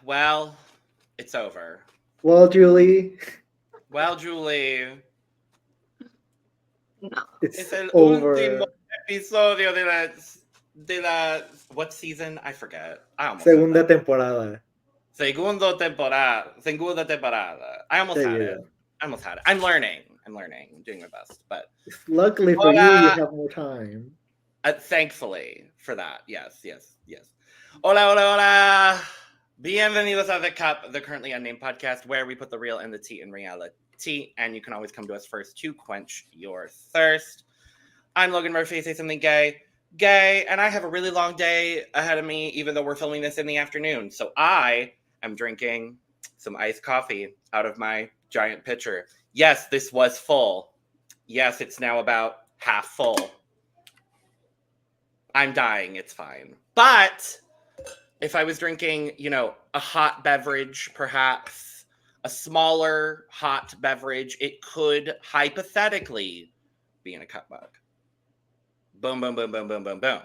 Well, it's over. Well, Julie. Well, Julie. No. It's el over. último episodio de la what season? I forget. I almost Segunda had that. temporada. Segunda temporada. I almost There had you it. go. I almost had it. I'm learning. I'm doing my best. But Luckily for you have more time. thankfully for that. Yes. Hola. Bienvenidos a The Cup, the Currently Unnamed Podcast, where we put the real and the tea in reality, and you can always come to us first to quench your thirst. I'm Logan Murphy, say something gay, and I have a really long day ahead of me, even though we're filming this in the afternoon. So I am drinking some iced coffee out of my giant pitcher. Yes, this was full. Yes, it's now about half full. I'm dying, it's fine. But if I was drinking, a hot beverage, perhaps a smaller hot beverage, it could hypothetically be in a cup mug. Boom, boom, boom, boom, boom, boom, boom.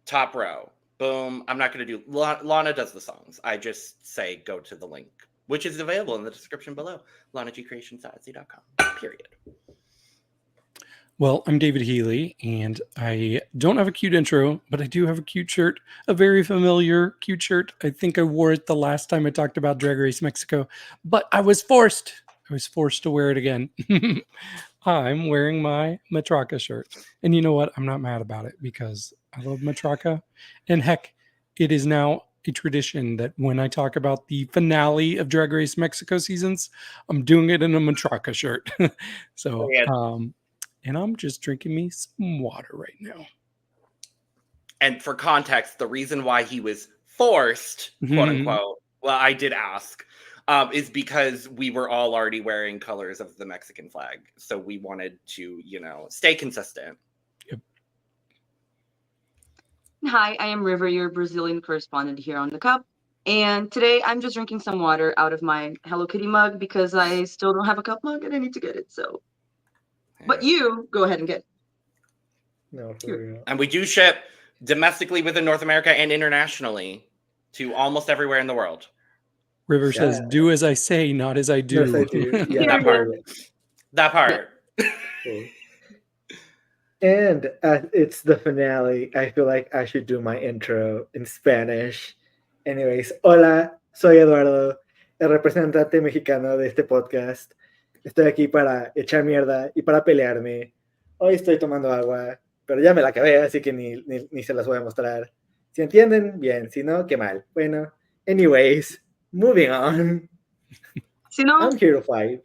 Top row. Boom. I'm not going to do... Lana does the songs. I just say go to the link, which is available in the description below. LanaGCreations.etsy.com. Period. Well, I'm David Healy, and I don't have a cute intro, but I do have a cute shirt, a very familiar cute shirt. I think I wore it the last time I talked about Drag Race Mexico, but I was forced to wear it again. I'm wearing my Matraca shirt, and you know what? I'm not mad about it because I love Matraca, and heck, it is now a tradition that when I talk about the finale of Drag Race Mexico seasons, I'm doing it in a Matraca shirt. So, and I'm just drinking me some water right now. And for context, the reason why he was forced, quote unquote, well, I did ask, is because we were all already wearing colors of the Mexican flag. So we wanted to, stay consistent. Yep. Hi, I am River, your Brazilian correspondent here on The Cup. And today I'm just drinking some water out of my Hello Kitty mug because I still don't have a cup mug and I need to get it. So, but you go ahead and get it. No, for real. And we do ship domestically within North America and internationally to almost everywhere in the world. River says, "Do as I say, not as I do." Yes, I do. Yeah, that part. Cool. And as it's the finale, I feel like I should do my intro in Spanish. Anyways, hola, soy Eduardo, el representante mexicano de este podcast. Estoy aquí para echar mierda y para pelearme. Hoy estoy tomando agua, pero ya me la acabé, así que ni se las voy a mostrar. Si entienden, bien. Si no, qué mal. Bueno, anyways, moving on. Si no, I'm here to fight.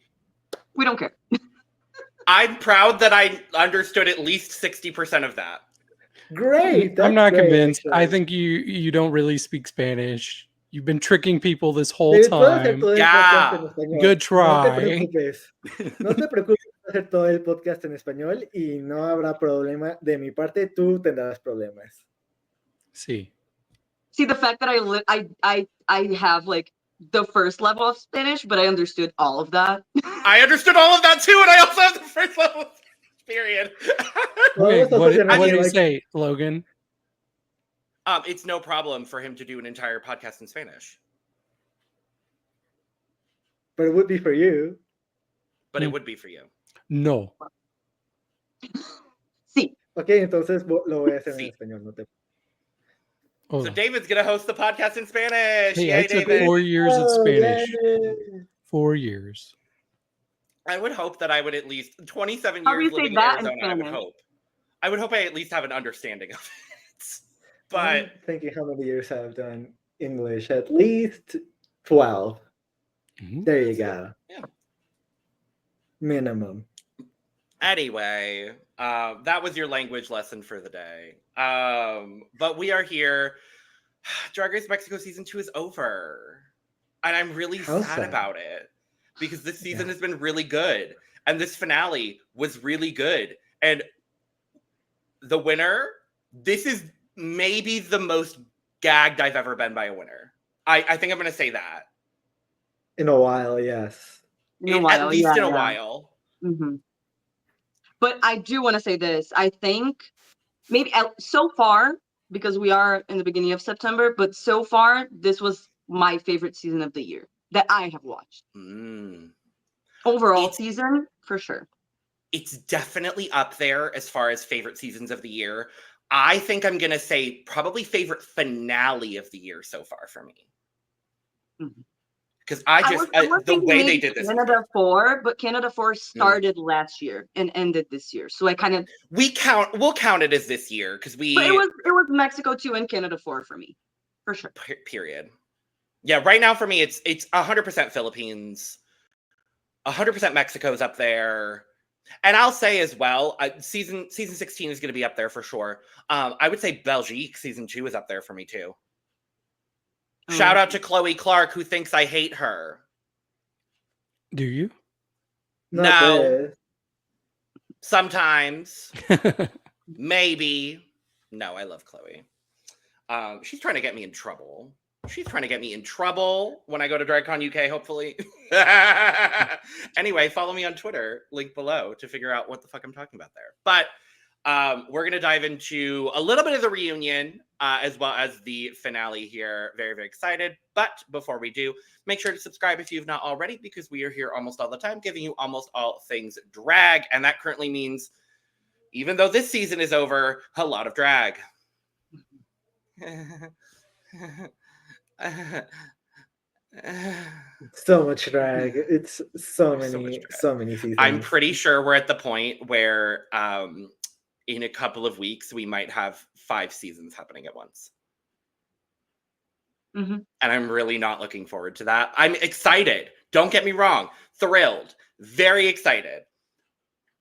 We don't care. I'm proud that I understood at least 60% of that. Great. I'm not great, convinced. actually. I think you don't really speak Spanish. You've been tricking people this whole time. Good try. No te preocupes hacer todo el podcast en español y no habrá problema de mi parte. Tú tendrás problemas. See, the fact that I have like the first level of Spanish, but I understood all of that. I understood all of that too, and I also have the first level. Period. Wait, what did you say, Logan? It's no problem for him to do an entire podcast in Spanish. But it would be for you. But it would be for you. No. Sí. Ok, entonces lo voy a hacer en español. No te... So David's going to host the podcast in Spanish. Hey, Yay, I took David. 4 years of Spanish. Yay. 4 years. I would hope that I would at least 27 years living in Arizona. I would hope I at least have an understanding of it. But I'm thinking how many years I've done English. At least 12. Mm-hmm. There you go. Yeah. Minimum. Anyway, that was your language lesson for the day. But we are here. Drag Race Mexico Season 2 is over. And I'm really sad about it. Because this season has been really good. And this finale was really good. And the winner, this is maybe the most gagged I've ever been by a winner. I think I'm going to say that. In a while, yes. At least in a while. Mm-hmm. But I do want to say this. I think maybe so far, because we are in the beginning of September, but so far this was my favorite season of the year that I have watched. Overall season, for sure. It's definitely up there as far as favorite seasons of the year. I think I'm going to say probably favorite finale of the year so far for me. Because the way they did this. Canada 4, but Canada 4 started last year and ended this year. So I kind of we'll count it as this year because But it was Mexico 2 and Canada 4 for me, for sure. Period. Yeah, right now for me it's 100% Philippines, 100% Mexico's up there. And I'll say as well, season 16 is going to be up there for sure. I would say Belgique season 2 is up there for me too. Shout out to Chloe Clark, who thinks I hate her. Do you? No. Sometimes. Maybe. No, I love Chloe. She's trying to get me in trouble. She's trying to get me in trouble when I go to DragCon UK, hopefully. Anyway, follow me on Twitter, link below, to figure out what the fuck I'm talking about there. But we're going to dive into a little bit of the reunion as well as the finale here. Very, very excited. But before we do, make sure to subscribe if you've not already, because we are here almost all the time, giving you almost all things drag. And that currently means, even though this season is over, a lot of drag. So much drag. It's so many seasons. I'm pretty sure we're at the point where in a couple of weeks we might have 5 seasons happening at once. And I'm really not looking forward to that. I'm excited. Don't get me wrong. Thrilled. Very excited.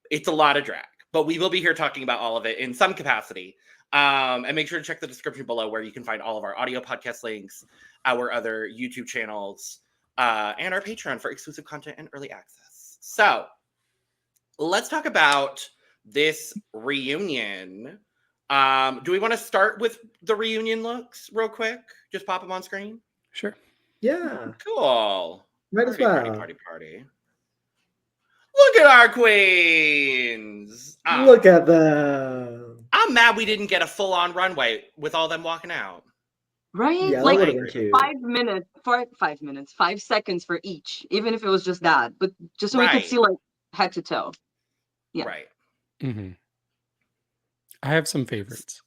It's a lot of drag, but we will be here talking about all of it in some capacity. And make sure to check the description below where you can find all of our audio podcast links, our other YouTube channels, and our Patreon for exclusive content and early access. So let's talk about this reunion. Do we want to start with the reunion looks real quick? Just pop them on screen? Sure. Yeah. Cool. Might as well. Party. Look at our queens. Look at them. I'm mad we didn't get a full-on runway with all them walking out. Right? Yeah, like 5 seconds for each, even if it was just that. But just so we could see like head to toe. Yeah. Right. I have some favorites.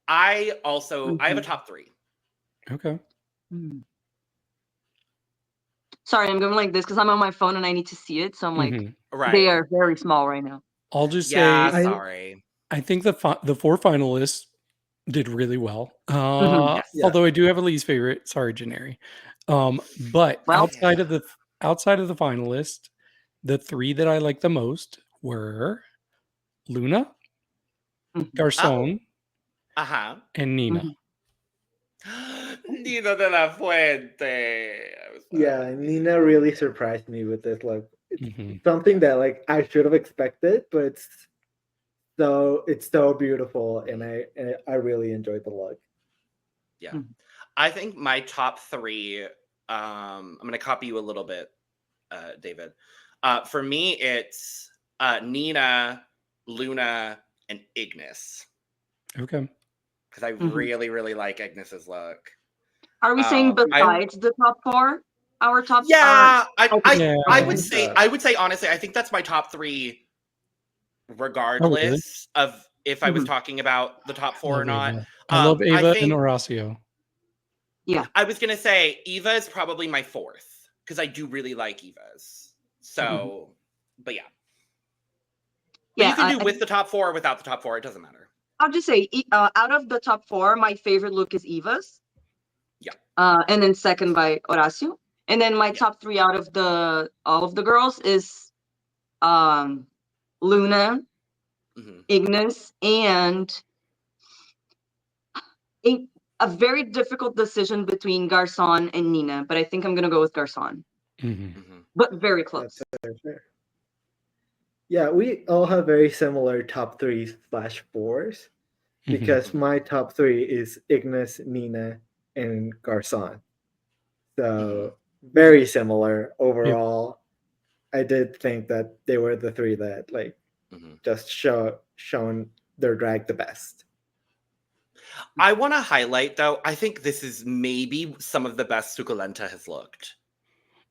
I have a top 3. Okay. Sorry, I'm going like this because I'm on my phone and I need to see it. So I'm like, they are very small right now. I'll just say, sorry. I think the 4 finalists did really well. Although I do have a least favorite. Sorry, Janeri. But outside of the finalists, the 3 that I like the most were Luna, Garcon, and Nina. Nina de la Fuente. Yeah, Nina really surprised me with this look. It's something that like I should have expected, but it's so beautiful, and I really enjoyed the look. Yeah. I think my top 3, I'm going to copy you a little bit, David. For me, it's Nina, Luna, and Ignis. Okay. Because I really, really like Ignis's look. Are we saying besides the top 4? Our top? Yeah, I would say honestly, I think that's my top 3, regardless of if I was talking about the top 4 or not. I love Ava and Horacio. Yeah, I was gonna say Eva is probably my 4th because I do really like Eva's. So, but yeah. But you can do with the top 4 or without the top 4. It doesn't matter. I'll just say, out of the top 4, my favorite look is Eva's. Yeah. And then second by Horacio. And then my top 3 out of all of the girls is Luna, Ignis, and a very difficult decision between Garcon and Nina. But I think I'm going to go with Garcon. But very close. That's fair. Yeah, we all have very similar top 3/4s because my top 3 is Ignis, Nina, and Garcon. So very similar overall. I did think that they were the 3 that like just shown their drag the best. I want to highlight, though, I think this is maybe some of the best Suculenta has looked.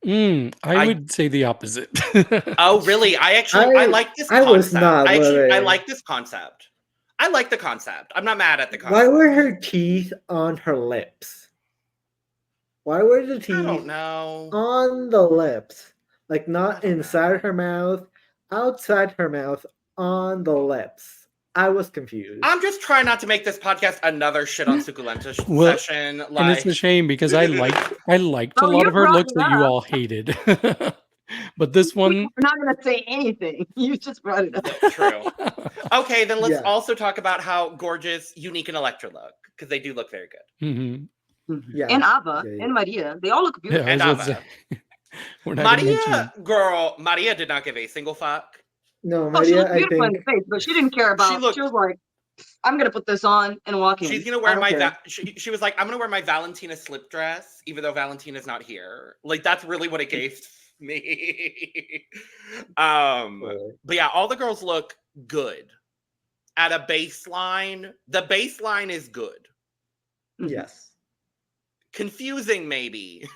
I would say the opposite. Oh, really? I like this I was concept. not I living. like this concept. I like the concept. I'm not mad at the concept. Why were her teeth on her lips? Why were the I teeth don't know. on the lips? Like I not don't inside know. her mouth, outside her mouth, on the lips. I was confused. I'm just trying not to make this podcast another shit on Suculenta Well, session. And it's a shame because I liked a Oh, lot you of her brought looks it that you up. all hated. But this one, We're not going to say anything. You just brought it up. True. Okay, then let's Yeah. also talk about how gorgeous, unique, and Electra look, because they do look very good. Mhm. Yeah. And Ava Yeah. and Maria, they all look Yeah, beautiful. I was And about to Ava. say, we're not gonna mention Maria, girl, Maria did not give a single fuck. No, Oh, she Maria, looked I beautiful in think the face, but she didn't care about. looked- She was like, "I'm gonna put this on and walk in." She's gonna I wear don't my. care. She was like, I'm gonna wear my Valentina slip dress, even though Valentina's not here. Like that's really what it gave me. But yeah, all the girls look good at a baseline. The baseline is good. Mhm. yes. Confusing, maybe,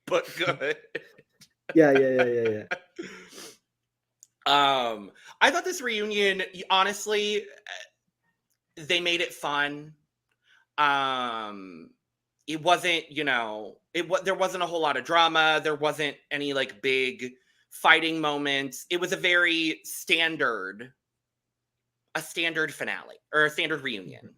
but good. Yeah. I thought this reunion, honestly, they made it fun. It wasn't, there wasn't a whole lot of drama. There wasn't any like big fighting moments. It was a very standard finale or a standard reunion.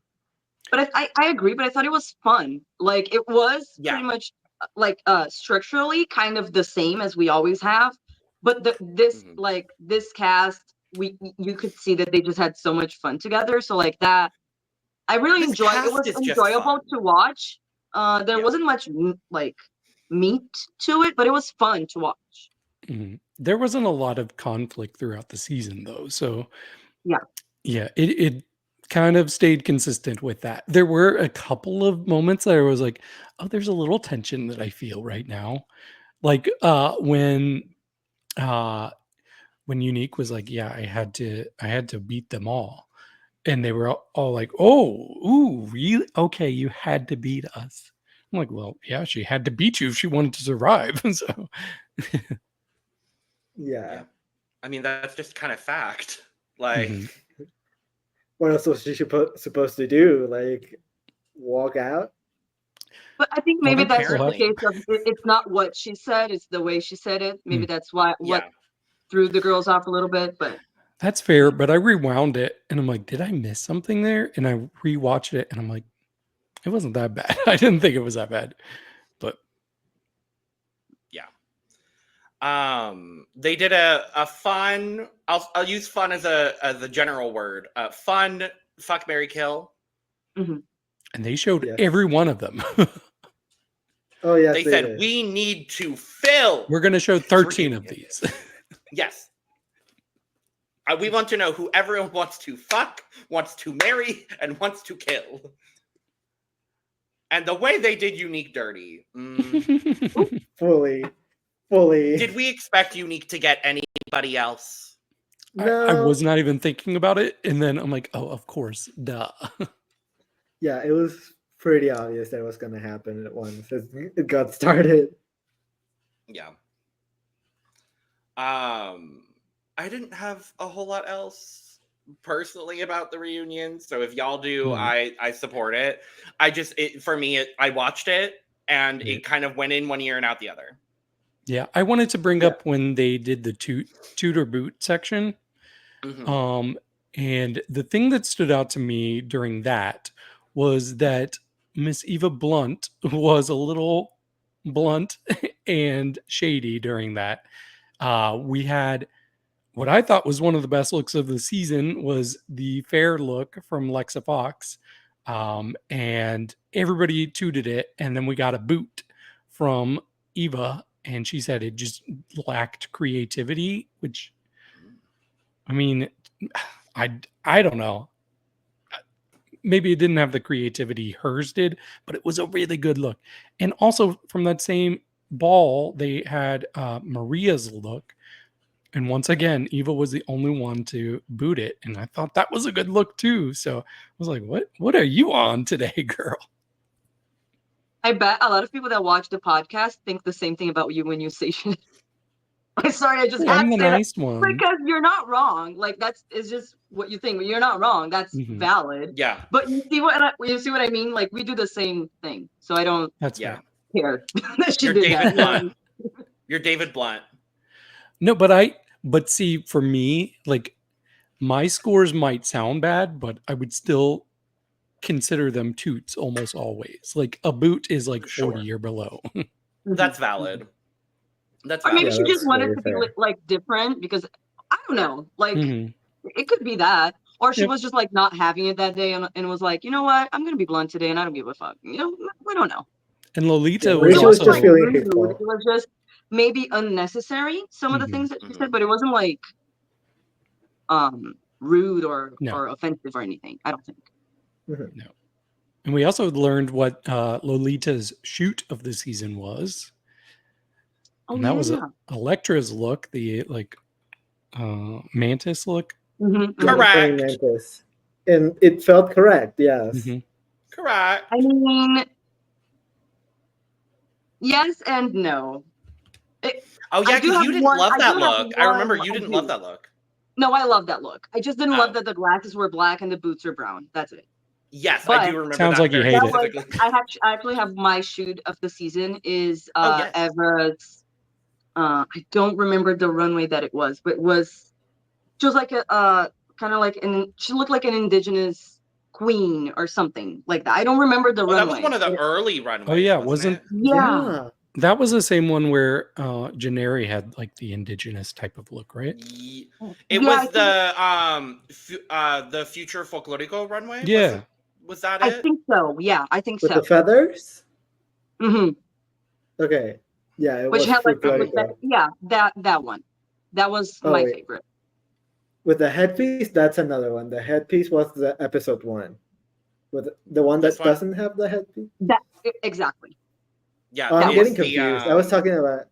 But I agree, but I thought it was fun. Like it was Yeah. pretty much like structurally kind of the same as we always have. But this cast, you could see that they just had so much fun together. So like that, I really This enjoyed. It cast was is just enjoyable fun. to watch. There Yeah. wasn't much like meat to it, but it was fun to watch. Mhm. There wasn't a lot of conflict throughout the season, though. So Yeah. It kind of stayed consistent with that. There were a couple of moments that I was like, "Oh, there's a little tension that I feel right now," like when Unique was like, "Yeah, I had to beat them all," and they were all like, "Oh, ooh, really? Okay, you had to beat us." I'm like, "Well, yeah, she had to beat you if she wanted to survive." So, Yeah. I mean, that's just kind of fact. Like, Mhm. What else was she supposed to do? Like walk out? But I think Well, maybe then that's the apparently. case of it's not what she said, it's the way she said it. Maybe that's what yeah. threw the girls off a little bit. But That's fair, but I rewound it and I'm like, did I miss something there? And I rewatched it and I'm like, it wasn't that bad. I didn't think it was that bad. But They did a fun. I'll use fun as a general word. Fun. Fuck, marry, kill. and they showed Yes. every one of them. Oh yes, They said did. we need to fill. We're going to show 13 of these. Yes. We want to know who everyone wants to fuck, wants to marry, and wants to kill. And the way they did Unique dirty. Fully. Did we expect Unique to get anybody else? No. I was not even thinking about it. And then I'm like, oh, of course. Duh. Yeah, it was pretty obvious that it was going to happen at once as it got started. Yeah. I didn't have a whole lot else personally about the reunion, so if y'all do, I support it. For me, I watched it and it kind of went in one ear and out the other. Yeah, I wanted to bring up when they did the tutor boot section. Mhm. And the thing that stood out to me during that was that Miss Eva Blunt was a little blunt and shady during that. We had what I thought was one of the best looks of the season was the fair look from Lexa Fox. And everybody tooted it. And then we got a boot from Eva. And she said it just lacked creativity, which, I mean, I don't know. Maybe it didn't have the creativity hers did, but it was a really good look. And also from that same ball, they had Maria's look. And once again, Eva was the only one to boot it, and I thought that was a good look too. So I was like, "What are you on today, girl?" I bet a lot of people that watch the podcast think the same thing about you when you say shit. I'm sorry, I just Hey, had I'm to the say that nice one. because you're not wrong. Like it's just what you think. But you're not wrong. That's Mhm. valid. Yeah. But you see what I mean? Like we do the same thing, so I don't That's Yeah. care that she You're did David that. Blunt. You're David Blunt. No, but see, for me, like my scores might sound bad, but I would still consider them toots almost always. Like a boot is like 40 Sure. or below. That's valid. That's Or maybe valid. she that's just wanted very to be fair. like different because I don't know. Like Mhm. it could be that, or she Yep. was just like not having it that day and was like, you know what, I'm gonna be blunt today and I don't give a fuck. You know, we don't know. And Lolita Yeah, was maybe she was also just feeling rude. hateful. It was just maybe unnecessary. Some of the Mhm. things that she Mhm. said, but it wasn't like rude or No. offensive or anything. I don't think. And we also learned what Lolita's shoot of the season was. Oh And that yeah, was yeah. Electra's look, the like mantis look. Mhm, mhm. Correct. Mantis. And it felt correct, yes. Mhm. Correct. I mean, yes and no. Oh yeah, I do because have you didn't one- love I that do have look. I remember one you I didn't do. love that look. No, I love that look. I just didn't love Oh. that the glasses were black and the boots were brown. That's it. Yes, But- I do remember Sounds that like you very hate That it. was, specifically. I actually have my shoot of the season is Oh, yes. Evra's. I don't remember the runway that it was, but it was just like a kind of like she looked like an indigenous queen or something like that. I don't remember the Oh, that runway. was one of the early runways. Oh yeah, wasn't it? Yeah. that was the same one where Janeri had like the indigenous type of look, right? It Yeah, was I the future folklorico runway. Yeah. Was that I it? think so. Yeah, I think With so. the feathers? hmm Okay. Yeah, it Which was had like folklorico. that one. That was Oh, my wait. favorite. With the headpiece, that's another one. The headpiece was the episode 1. With the one that This one? doesn't have the headpiece? Exactly. Yeah, Oh, I'm it's getting the, confused. I was talking about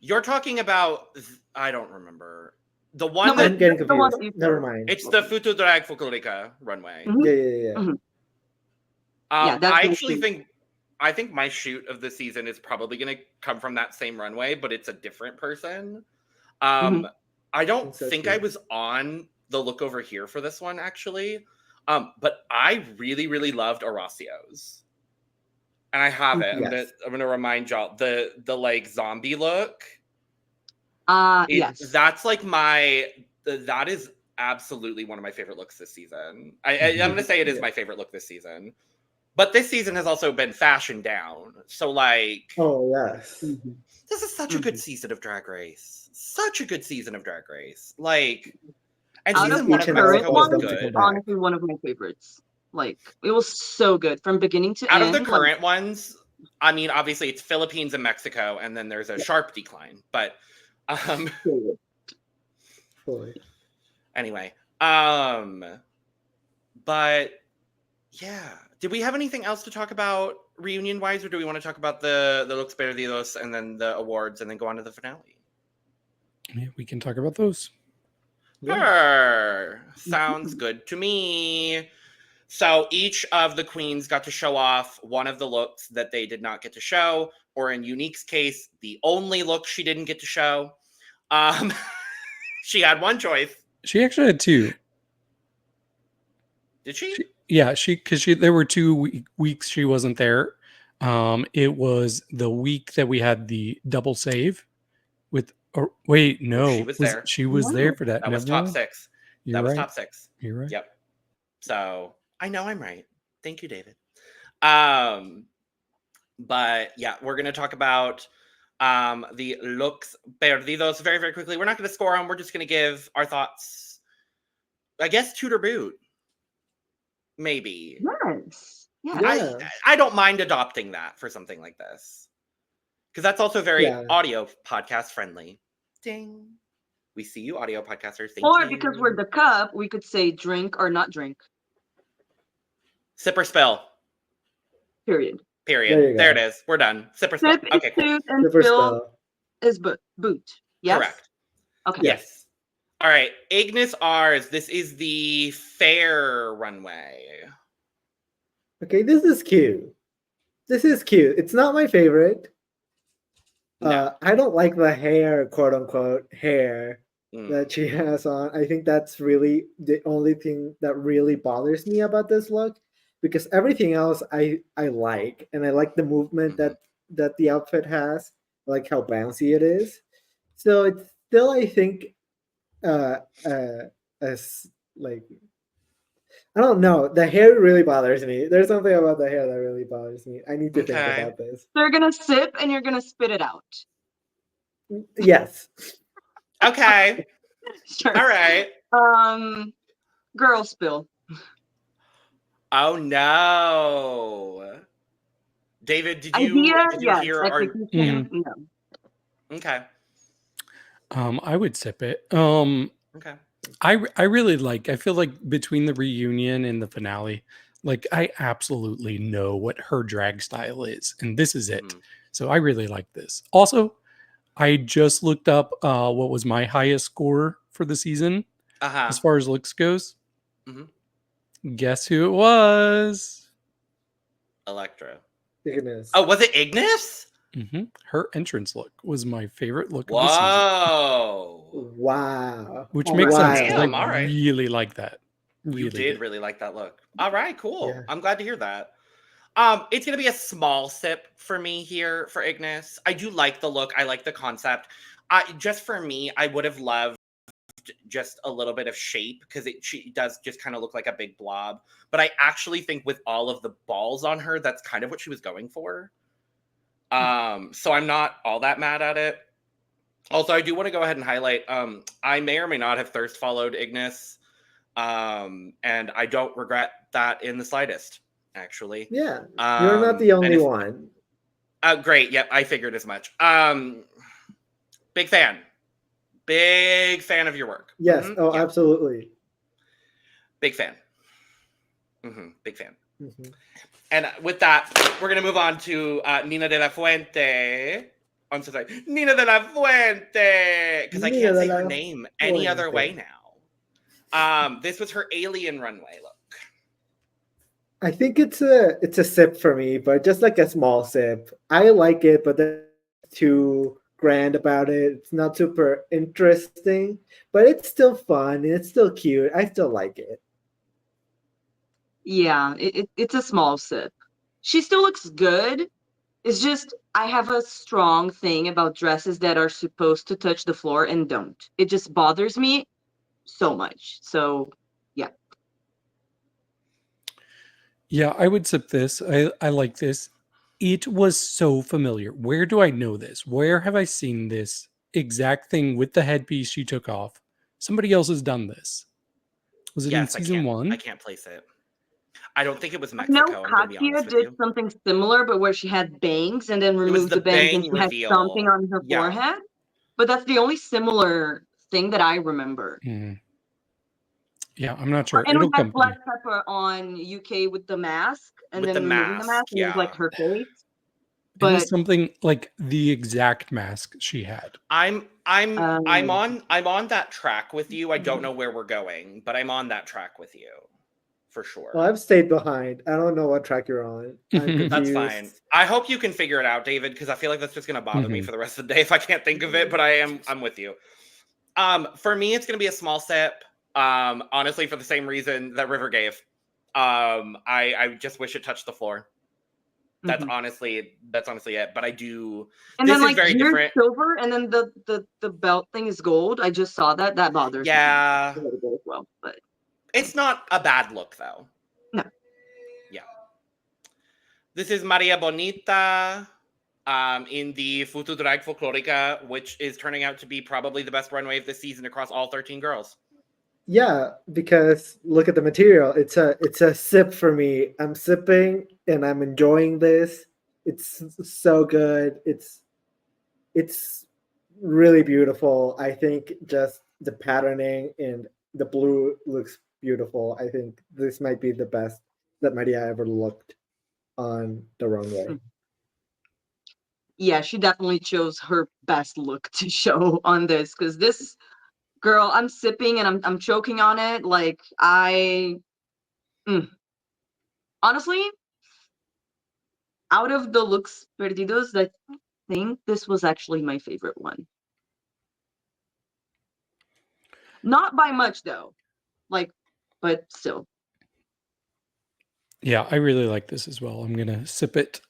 You're talking about. I don't remember the No, one but that. I'm getting the one confused. that you Never said. mind. It's the Futu Drag Folklorica runway. Mhm. Yeah. Mhm. Yeah, that's I my actually shoot. think my shoot of the season is probably going to come from that same runway, but it's a different person. I don't That's so think cute. I was on the look over here for this one actually, but I really, really loved Horacio's, and I have it. Yes. I'm gonna remind y'all the like zombie look. Yes. That's like that is absolutely one of my favorite looks this season. I'm gonna say it is my favorite look this season. But this season has also been fashioned down. So like Oh, yes. this is such a good season of Drag Race. Such a good season of Drag Race. Like and Out of season the 1 of and every current Mexico one was of one, them to good. come back. honestly one of my favorites. Like it was so good from beginning to Out end. of the current ones, I mean obviously it's Philippines and Mexico and then there's a sharp decline. But Fully. anyway, but yeah, did we have anything else to talk about reunion wise, or do we want to talk about the looks perdidos and then the awards and then go on to the finale? Yeah, we can talk about those. Sounds good to me. So each of the queens got to show off one of the looks that they did not get to show, or in Unique's case, the only look she didn't get to show. She had one choice. She actually had two. Did she? Because there were 2 weeks she wasn't there. It was the week that we had the double save with. Or wait, no, she was there. She was No. there for that. That was Never top mind. 6. You're That was right. top 6. You're right. Yep. So I know I'm right. Thank you, David. But yeah, we're gonna talk about the looks perdidos very, very quickly. We're not gonna score them. We're just gonna give our thoughts. I guess toot or boot. Maybe. Yes. Yeah. Yeah. I don't mind adopting that for something like this. Because that's also very Yeah. audio podcast friendly. Ding. We see you, audio podcasters. Thank Or you. because we're the cup, we could say drink or not drink. Sip or spill. Period. Period. you There it go. is. We're done. Sip or spill. Sip Okay, is cool. toot and Super spill spell. is boot. Yes. Correct. Okay. Yes. All right. Ignis ours. This is the fair runway. Okay, this is cute. This is cute. It's not my favorite. No. I don't like the hair, quote unquote, hair Mm. that she has on. I think that's really the only thing that really bothers me about this look, because everything else I like, and I like the movement Mhm. that the outfit has, I like how bouncy it is. So it's still, I think, uh, as like, I don't know. The hair really bothers me. There's something about the hair that really bothers me. I need to think Okay. about this. So you're gonna sip and you're gonna spit it out. Yes. Okay. Sure. All right. Girl spill. Oh no. David, did you Yes. hear our Execution, no. Okay. I would sip it. Okay. I really like. I feel like between the reunion and the finale, like I absolutely know what her drag style is, and this is it. Mhm. So I really like this. Also, I just looked up what was my highest score for the season Uh-huh. as far as looks goes. Mhm. Guess who it was? Electra. Ignis. Oh, was it Ignis? Her entrance look was my favorite look of the season, Whoa. Wow. which Oh makes my sense because Damn, I all right. really like that. You Really did do. really like that look. All right, cool. Yeah. I'm glad to hear that. It's gonna be a small sip for me here for Ignis. I do like the look. I like the concept. Just for me, I would have loved just a little bit of shape because she does just kind of look like a big blob. But I actually think with all of the balls on her, that's kind of what she was going for. So I'm not all that mad at it. Also, I do want to go ahead and highlight. I may or may not have thirst followed Ignis, and I don't regret that in the slightest. Actually, Yeah. You're not the only one. Great. Yep, I figured as much. Big fan. Big fan of your work. Yes. Mhm, Oh, yeah, absolutely. big fan. Big fan. Mhm. And with that, we're gonna move on to Nina de la Fuente. I'm so sorry, Nina de la Fuente, because I Nina can't de say her la name any other way Fuente. now. This was her alien runway look. I think it's a sip for me, but just like a small sip. I like it, but that's too grand about it. It's not super interesting, but it's still fun and it's still cute. I still like it. Yeah, it's a small sip. She still looks good. It's just I have a strong thing about dresses that are supposed to touch the floor and don't. It just bothers me so much. So yeah. Yeah, I would sip this. I like this. It was so familiar. Where do I know this? Where have I seen this exact thing with the headpiece she took off? Somebody else has done this. Was it in Yes, season I one? can't place it. I don't think it was I know Mexico. I'm gonna be honest Katya with did you. something similar, but where she had bangs and then It was removed the the bangs and bang she had something reveal. on her Yeah. forehead. But that's the only similar thing that I remember. Yeah, I'm not sure. And we It'll had come to Black me. Pepper on UK with the mask and With then the removing the mask mask, and it was like yeah. her face. It was But something like the exact mask she had. I'm um, on that track with you. I don't know where we're going, but I'm on that track with you for sure. Well, I've stayed behind. I don't know what track you're on. I'm confused. That's fine. I hope you can figure it out, David, because I feel like that's just gonna bother me for the rest of the day if I can't think of it. But I'm with you. For me, it's gonna be a small sip. Honestly, for the same reason that River gave. I just wish it touched the floor. That's honestly it. But I do. and This then is like very here's different. silver and then the belt thing is gold. I just saw that. That bothers me Yeah, a little bit as well. But it's not a bad look though. no. Yeah. This is Maria Bonita in the Futu Drag Folklorica, which is turning out to be probably the best runway of this season across all 13 girls. Yeah, because look at the material. It's a sip for me. I'm sipping and I'm enjoying this. It's so good. It's really beautiful. I think just the patterning and the blue looks beautiful. I think this might be the best that Maria ever looked on the runway. Yeah, she definitely chose her best look to show on this because this Girl, I'm sipping and I'm choking on it. Like honestly, out of the looks Perdidos, I think this was actually my favorite one. Not by much though. Like, but still. Yeah, I really like this as well. I'm gonna sip it.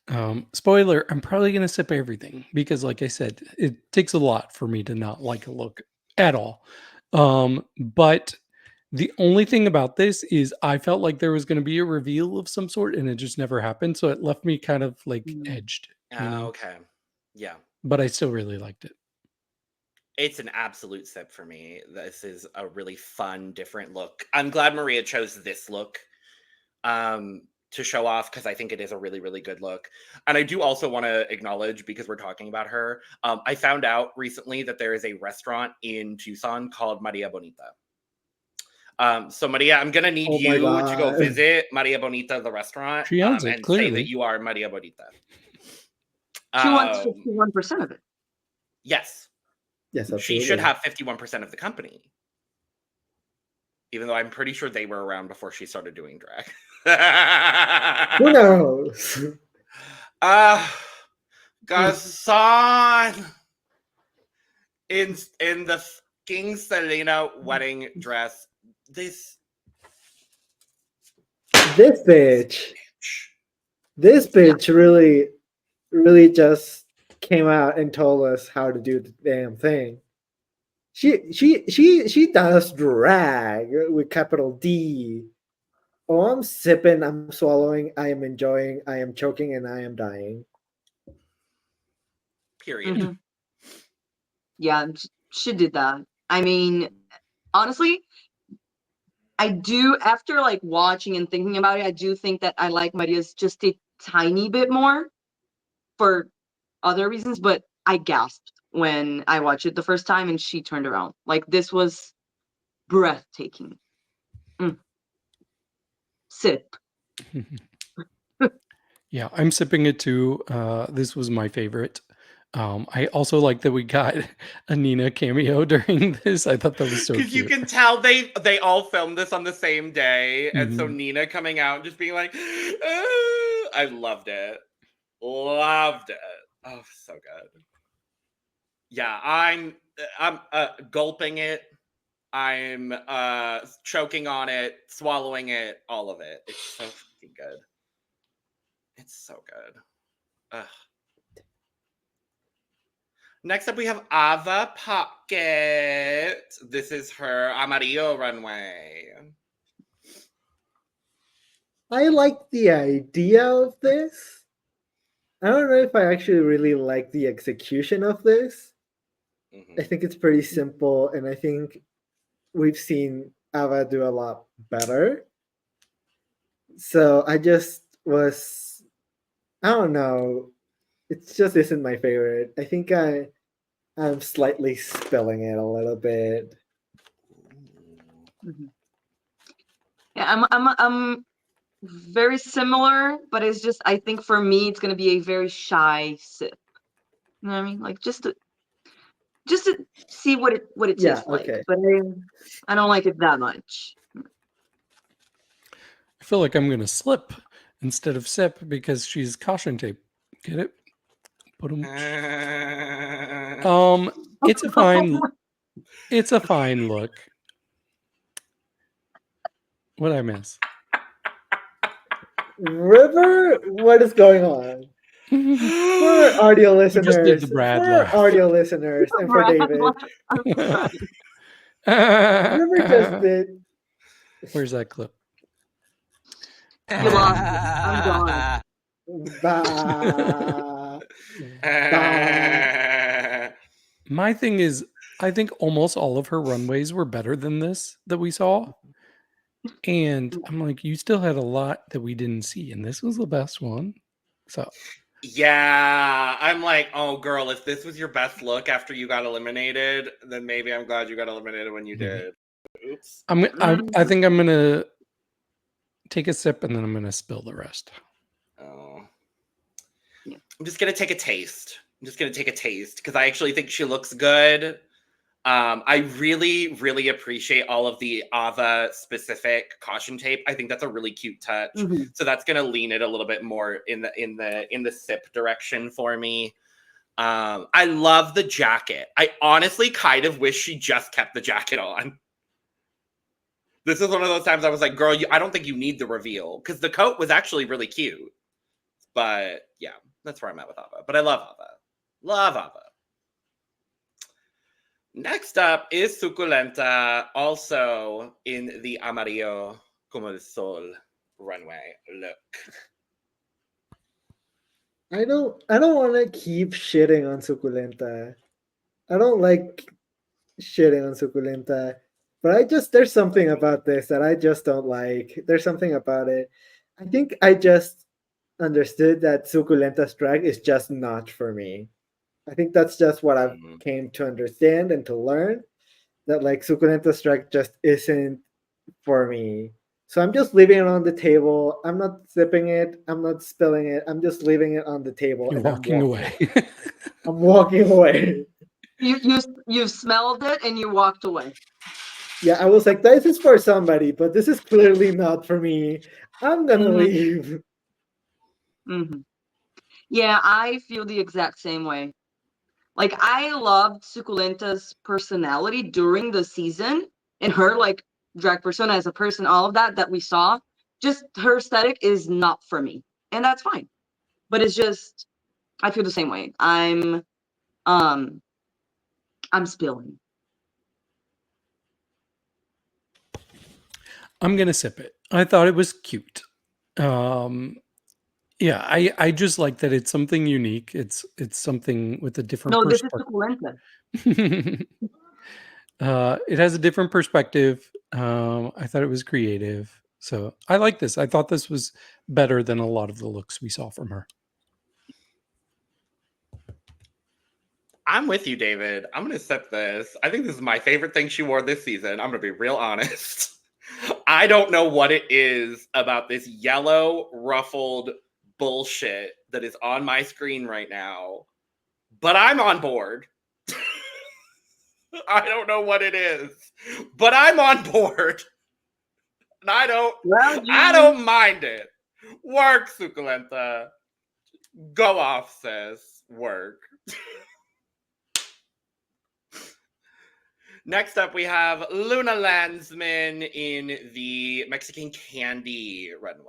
Spoiler, I'm probably gonna sip everything because, like I said, it takes a lot for me to not like a look at all. But the only thing about this is I felt like there was gonna be a reveal of some sort, and it just never happened. So it left me kind of like edged, Okay. Yeah. But I still really liked it. It's an absolute sip for me. This is a really fun, different look. I'm glad Maria chose this look to show off because I think it is a really, really good look. And I do also want to acknowledge, because we're talking about her, I found out recently that there is a restaurant in Tucson called Maria Bonita. So Maria, I'm gonna need you to go visit Maria Bonita, the restaurant, She owns it, and clearly. say that you are Maria Bonita. She wants 51% of it. Yes. Yes, absolutely. She should have 51% of the company. Even though I'm pretty sure they were around before she started doing drag. Who knows? Garçon in the King Selena wedding dress. This bitch really just came out and told us how to do the damn thing. She does drag with capital D. Oh, I'm sipping, I'm swallowing, I am enjoying, I am choking, and I am dying. Period. Mm-hmm. Yeah, she did that. I mean, honestly, I do, after like watching and thinking about it, I do think that I like Maria's just a tiny bit more for other reasons, but I gasped when I watched it the first time and she turned around. Like, this was breathtaking. Sip. Yeah, I'm sipping it too. This was my favorite. I also like that we got a Nina cameo during this. I thought that was so cute. Because you can tell they all filmed this on the same day, and so Nina coming out and just being like, I loved it. Loved it. Oh, so good. Yeah, I'm gulping it. I'm choking on it, swallowing it, all of it. It's so fucking good. It's so good. Ugh. Next up, we have Ava Pocket. This is her Amarillo runway. I like the idea of this. I don't know if I actually really like the execution of this. I think it's pretty simple, and I think we've seen Ava do a lot better. So I just was, I don't know. It just isn't my favorite. I think I'm slightly spilling it a little bit. Yeah, I'm very similar, but it's just, I think for me it's gonna be a very shy sip. You know what I mean? Like just to see what it tastes like. But I don't like it that much. I feel like I'm gonna slip instead of sip because she's caution tape. Get it? Put them. It's a fine look. What'd I miss? River, what is going on? For audio listeners, just did the Brad laugh. Audio listeners, and for David. River just did. Where's that clip? You lost it. I'm gone. My thing is, I think almost all of her runways were better than this that we saw. And I'm like, you still had a lot that we didn't see, and this was the best one. So yeah, I'm like, oh girl, if this was your best look after you got eliminated, then maybe I'm glad you got eliminated when you did. Oops. I think I'm gonna take a sip and then I'm gonna spill the rest. Oh. I'm just gonna take a taste. Because I actually think she looks good. I really, really appreciate all of the Ava specific caution tape. I think that's a really cute touch. Mhm. So that's gonna lean it a little bit more in the sip direction for me. I love the jacket. I honestly kind of wish she just kept the jacket on. This is one of those times I was like, girl, I don't think you need the reveal, because the coat was actually really cute. But yeah, that's where I'm at with Ava. But I love Ava. Love Ava. Next up is Suculenta, also in the Amarillo como el sol runway look. I don't want to keep shitting on Suculenta. I don't like shitting on Suculenta, but there's something about this that I just don't like. There's something about it. I think I just understood that Suculenta's drag is just not for me. I think that's just what I've came to understand and to learn, that like Suculenta's drag just isn't for me. So I'm just leaving it on the table. I'm not sipping it. I'm not spilling it. I'm just leaving it on the table. You're and I'm walking away. I'm walking away. You smelled it and you walked away. Yeah, I was like, this is for somebody, but this is clearly not for me. I'm gonna Mhm. leave. Mhm. Yeah, I feel the exact same way. Like, I loved Suculenta's personality during the season, and her like drag persona as a person, all of that we saw. Just her aesthetic is not for me, and that's fine. But it's just, I feel the same way. I'm spilling. I'm gonna sip it. I thought it was cute. Yeah, I just like that it's something unique. It's something with a different No, this is perspective. Suculenta. It has a different perspective. I thought it was creative. So I like this. I thought this was better than a lot of the looks we saw from her. I'm with you, David. I'm going to sip this. I think this is my favorite thing she wore this season. I'm going to be real honest. I don't know what it is about this yellow ruffled bullshit that is on my screen right now, but I'm on board. I don't know what it is, but I'm on board. And I don't mind it. Work, Suculenta. Go off, sis. Work. Next up, we have Luna Landsman in the Mexican Candy runway.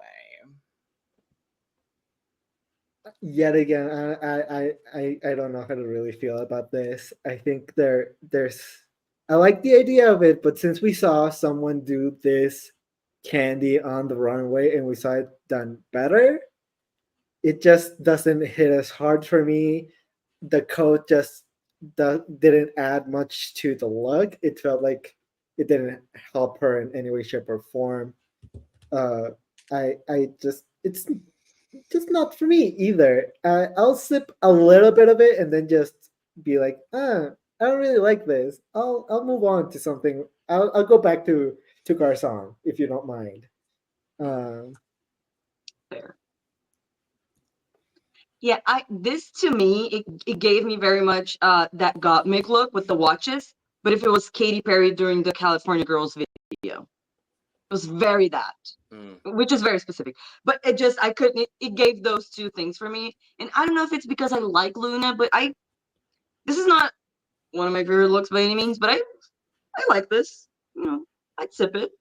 Yet again, I don't know how to really feel about this. I think there's I like the idea of it, but since we saw someone do this candy on the runway and we saw it done better, it just doesn't hit as hard for me. The coat just didn't add much to the look. It felt like it didn't help her in any way, shape, or form. I just it's just not for me either. I'll sip a little bit of it and then just be like, I don't really like this. I'll move on to something. I'll go back to Garcon if you don't mind. Fair. Yeah, this to me, it gave me very much that Gottmik look with the watches. But if it was Katy Perry during the California Girls video, it was very that, which is very specific. But I couldn't. It gave those two things for me, and I don't know if it's because I like Luna, but this is not one of my favorite looks by any means. But I like this. You know, I'd sip it.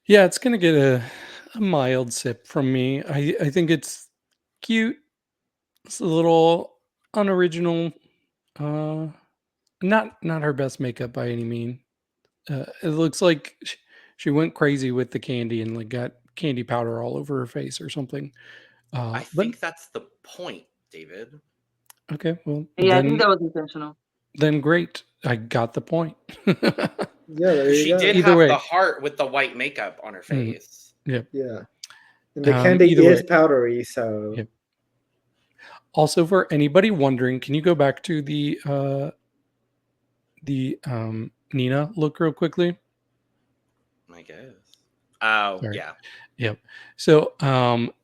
Yeah, it's gonna get a mild sip from me. I think it's cute. It's a little unoriginal. Not her best makeup by any mean. It looks like she went crazy with the candy and like got candy powder all over her face or something. I think that's the point, David. Okay, well, Yeah, I think that was intentional. Then great, I got the point. Yeah, there you she go. did Either have way. the heart with the white makeup on her face. Yep. Yeah, and the candy either is way. powdery, so. Yep. Also, for anybody wondering, can you go back to the Nina look real quickly? I guess Oh, Sorry. yeah. Yep. So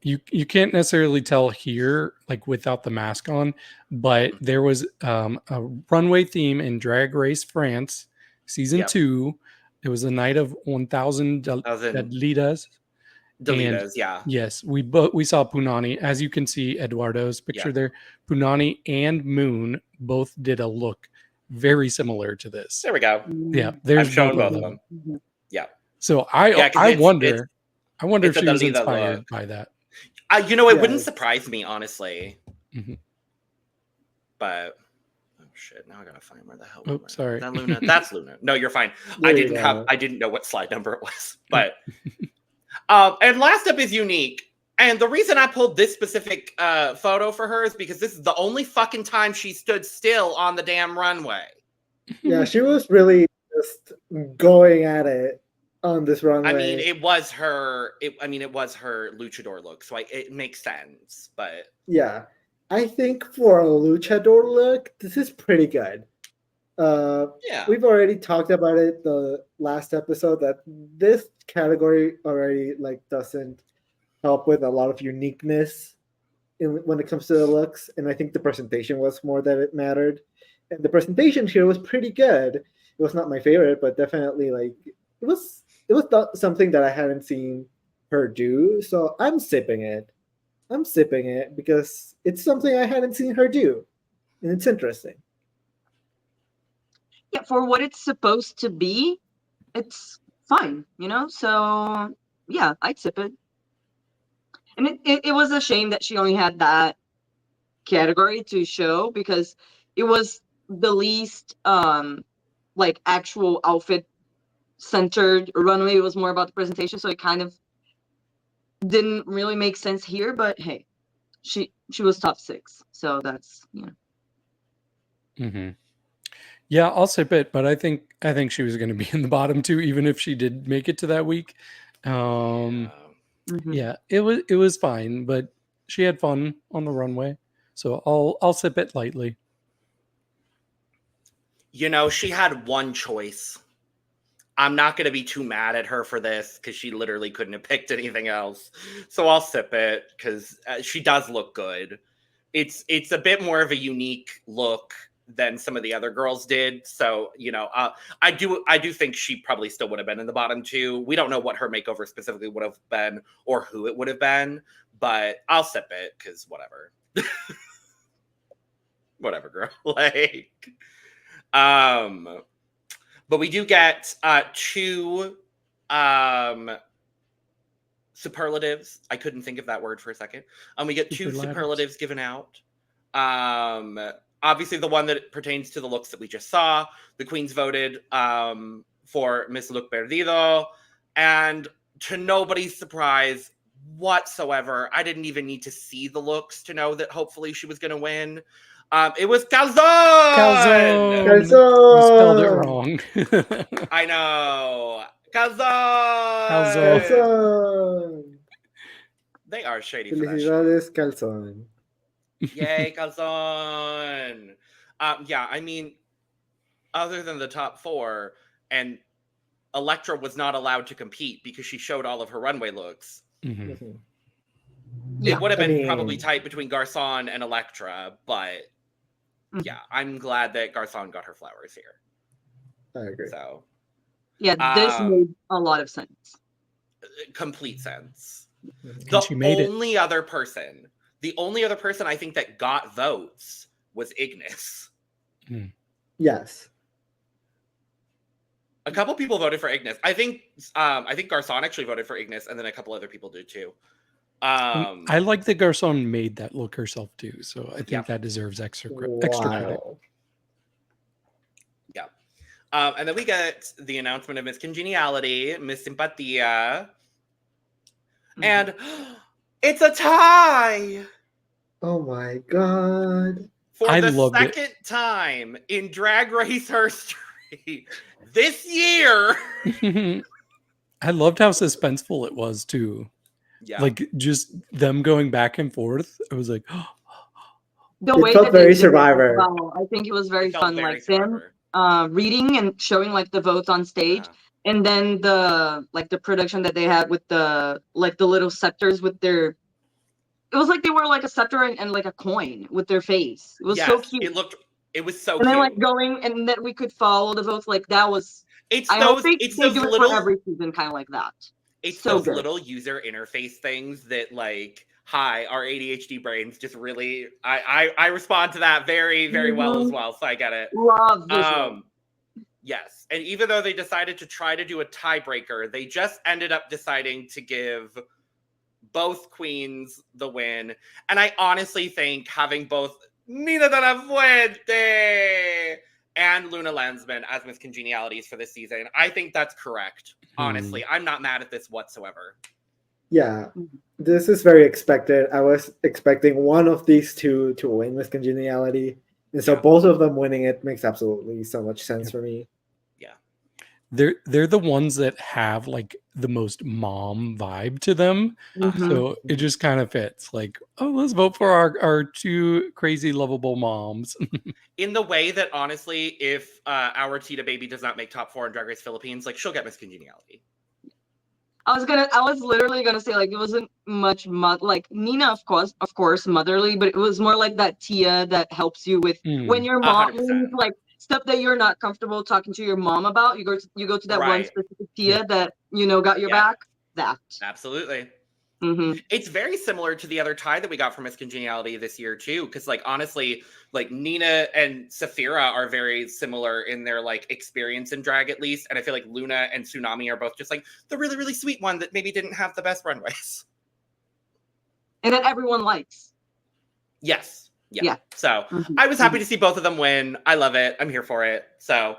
you can't necessarily tell here like without the mask on, but there was a runway theme in Drag Race France season Yep. 2. It was a night of 1,000 Lidas. And Delitas, yeah. yes, we saw Punani. As you can see, Eduardo's picture Yeah. there. Punani and Moon both did a look very similar to this. There we go. Yeah, there's I've shown both both of of them. them. Yeah. So 'cause I it's wonder if it's a she was Dalida inspired look. by that. You know, it Yeah, wouldn't it's- surprise me, honestly. Mhm. But oh shit! Now I gotta find where the hell. Oh, sorry. Is that Luna? That's Luna. No, you're fine. There you go. I didn't know what slide number it was. But and last up is Unique. And the reason I pulled this specific photo for her is because this is the only fucking time she stood still on the damn runway. Yeah, she was really just going at it on this runway. I mean, it was her. It was her luchador look, so it makes sense. But yeah, I think for a luchador look, this is pretty good. yeah, We've already talked about it the last episode that this category already like doesn't help with a lot of uniqueness when it comes to the looks, and I think the presentation was more that it mattered. And the presentation here was pretty good. It was not my favorite, but definitely like it was not something that I hadn't seen her do. So I'm sipping it. I'm sipping it because it's something I hadn't seen her do, and it's interesting. Yeah, for what it's supposed to be, it's fine, So yeah, I'd sip it. And it was a shame that she only had that category to show because it was the least like actual outfit centered runway. It was more about the presentation, so it kind of didn't really make sense here. But hey, she was top 6, so that's Mm-hmm. Yeah, I'll sip it, but I think she was going to be in the bottom 2, even if she did make it to that week. Yeah, it was fine, but she had fun on the runway, so I'll sip it lightly. She had one choice. I'm not going to be too mad at her for this because she literally couldn't have picked anything else. So I'll sip it because she does look good. It's a bit more of a unique look than some of the other girls did. So, I do think she probably still would have been in the bottom 2. We don't know what her makeover specifically would have been or who it would have been, but I'll sip it because whatever. Whatever, girl. But we do get 2 superlatives. I couldn't think of that word for a second. We get 2 superlatives given out. Obviously, the one that pertains to the looks that we just saw. The queens voted for Miss Look Perdido. And to nobody's surprise whatsoever, I didn't even need to see the looks to know that hopefully she was going to win. It was Calzone! Calzone! You spelled it wrong. I know. Calzone! Calzone! They are shady for that shit. Felicidades, Calzone. Yay, Calzone! Yeah, other than the top 4, and Elektra was not allowed to compete because she showed all of her runway looks. Mm-hmm. It would have been probably tight between Garçon and Elektra, but yeah, I'm glad that Garçon got her flowers here. I agree. So, yeah, this made a lot of sense. Complete sense. The only other person I think that got votes was Ignis. Yes. A couple people voted for Ignis. I think Garçon actually voted for Ignis, and then a couple other people did too. I like that Garçon made that look herself too, so I think that deserves extra credit. Yeah. And then we get the announcement of Miss Congeniality, Miss Simpatia, and it's a tie. Oh my god! For the second time in Drag Race history this year. I loved how suspenseful it was too. Yeah. Like just them going back and forth. I was like, the way felt very Survivor. I think it was very fun, like them reading and showing like the votes on stage, and then the production that they had with the little scepters with their. It was like they were like a scepter and like a coin with their face. It was so cute. It was so and cute. then like going and that we could follow the votes, like that was. It's I those. hope they It's do those it little. for every season, kind of like that. It's so those good. little user interface things that like. Hi, our ADHD brains just really. I respond to that very, very well as well. So I get it. Love visual. Yes, and even though they decided to try to do a tiebreaker, they just ended up deciding to give both queens the win. And I honestly think having both Nina de la Fuente and Luna Landsman as Miss Congenialities for this season, I think that's correct. Honestly, I'm not mad at this whatsoever. Yeah, this is very expected. I was expecting one of these two to win Miss Congeniality. And so both of them winning it makes absolutely so much sense for me. Yeah. They're the ones that have like the most mom vibe to them. So it just kind of fits. Like, oh, let's vote for our two crazy lovable moms. In the way that honestly, if our Tita baby does not make top 4 in Drag Race Philippines, like she'll get Miss Congeniality. I was literally gonna say like it wasn't much like Nina, of course, motherly, but it was more like that Tia that helps you with when your mom like stuff that you're not comfortable talking to your mom about. You go to that one specific Tia that got your back. That absolutely. It's very similar to the other tie that we got from Miss Congeniality this year too, because like honestly, like Nina and C-Pher are very similar in their like experience in drag at least, and I feel like Luna and Tsunami are both just like the really, really sweet one that maybe didn't have the best runways, and that everyone likes. Yes, yeah. So I was happy to see both of them win. I love it. I'm here for it. So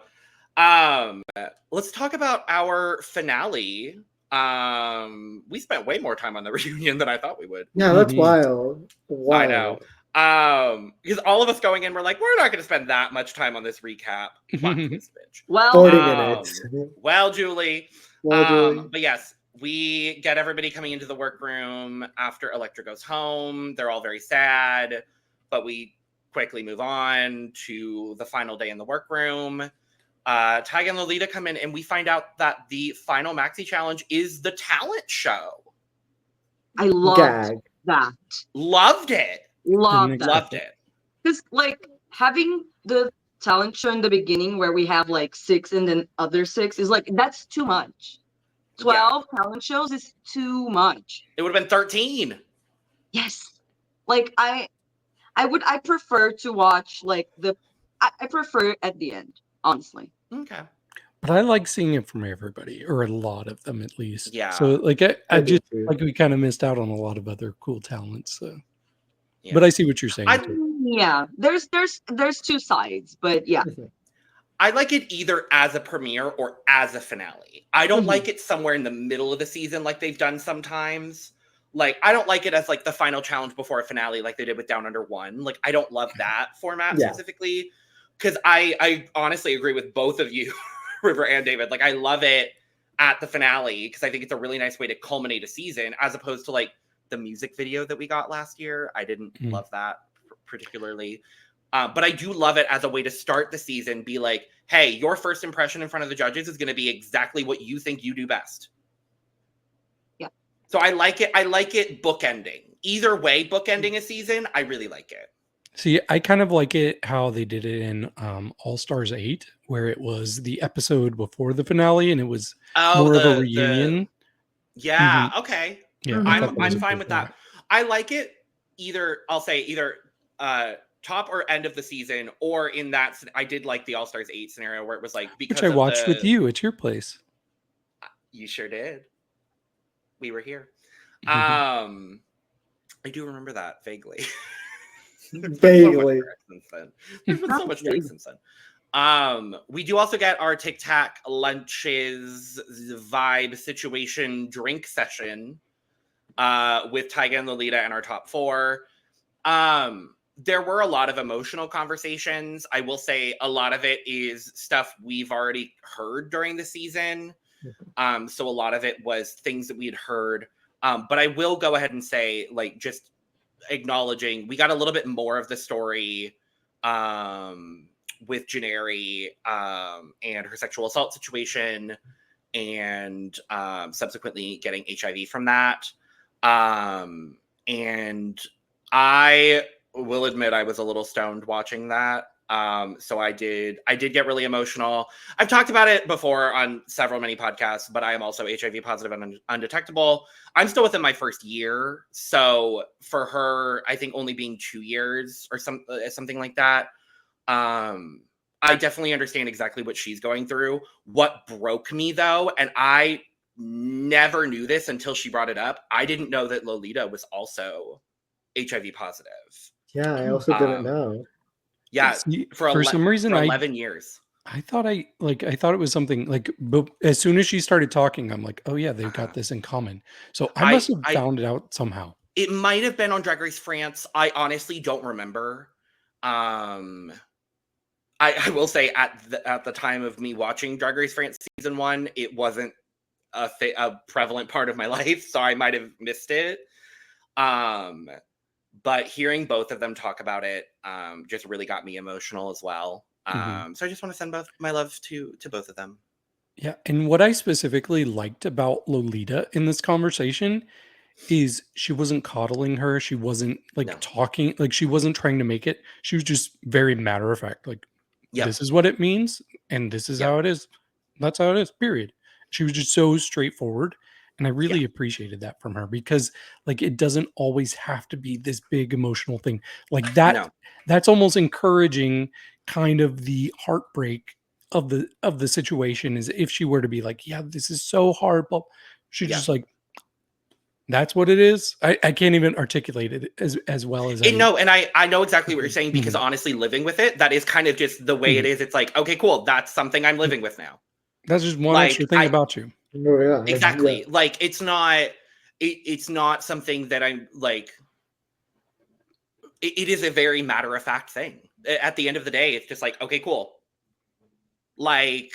let's talk about our finale. We spent way more time on the reunion than I thought we would. Yeah, that's wild. I know. Because all of us going in, we're like, we're not going to spend that much time on this recap. Fuck this bitch. Well, 40 minutes. Well, Julie. Julie. But yes, we get everybody coming into the workroom after Elektra goes home. They're all very sad, but we quickly move on to the final day in the workroom. Tyga and Lolita come in, and we find out that the final maxi challenge is the talent show. I loved that. Loved it. Loved it. Because like having the talent show in the beginning where we have like 6 and then other 6 is like that's too much. 12 talent shows is too much. It would have been 13. Yes. Like I prefer to watch like I prefer at the end, honestly. Okay. But I like seeing it from everybody, or a lot of them at least. Yeah. So like I just like we kind of missed out on a lot of other cool talents. So. Yeah. But I see what you're saying. Yeah. There's 2 sides, but yeah. I like it either as a premiere or as a finale. I don't like it somewhere in the middle of the season like they've done sometimes. Like, I don't like it as like the final challenge before a finale like they did with Down Under 1. Like, I don't love that format specifically. Because I honestly agree with both of you, River and David. Like, I love it at the finale because I think it's a really nice way to culminate a season as opposed to like the music video that we got last year. I didn't love that particularly. But I do love it as a way to start the season, be like, hey, your first impression in front of the judges is going to be exactly what you think you do best. Yeah. So I like it. I like it bookending. Either way, bookending a season, I really like it. See, I kind of like it how they did it in All Stars 8, where it was the episode before the finale and it was more of a reunion. Okay. Yeah, I'm fine with that. I like it either, I'll say either top or end of the season, or in that, I did like the All Stars 8 scenario where it was like, because which I watched with you at your place. You sure did. We were here. I do remember that vaguely. Vaguely. There's been so much drag since then. We do also get our Tic Tac lunches vibe situation drink session with Tyga and Lolita and our top 4. There were a lot of emotional conversations. I will say a lot of it is stuff we've already heard during the season. So a lot of it was things that we had heard. But I will go ahead and say, like, just acknowledging we got a little bit more of the story with Janeri and her sexual assault situation. and subsequently getting HIV from that. And I will admit I was a little stoned watching that. So I did get really emotional. I've talked about it before on many podcasts, but I am also HIV positive and undetectable. I'm still within my first year. So for her, I think only being 2 years or something like that. I definitely understand exactly what she's going through. What broke me though, and I never knew this until she brought it up. I didn't know that Lolita was also HIV positive. Yeah, I also didn't know. Yeah, See, for some reason, for 11 years. I thought it was something like, but as soon as she started talking, I'm like, oh yeah, they've got this in common. So I must have found it out somehow. It might have been on Drag Race France. I honestly don't remember. I will say at the time of me watching Drag Race France season 1, it wasn't a prevalent part of my life, so I might have missed it. But hearing both of them talk about it just really got me emotional as well. So I just want to send my love to both of them. Yeah, and what I specifically liked about Lolita in this conversation is she wasn't coddling her. She wasn't talking, like she wasn't trying to make it. She was just very matter of fact, like, this is what it means, and this is how it is. That's how it is, period. She was just so straightforward. And I really appreciated that from her because like it doesn't always have to be this big emotional thing. Like that's almost encouraging kind of the heartbreak of the situation is if she were to be like, yeah, this is so hard, but she's just like, that's what it is. I can't even articulate it as well as no, and I know exactly what you're saying because honestly, living with it, that is kind of just the way it is. It's like, okay, cool, that's something I'm living with now. That's just one extra thing about you. Oh, yeah, exactly. Like it's not something that I'm like. It is a very matter of fact thing. At the end of the day, it's just like, okay, cool. Like,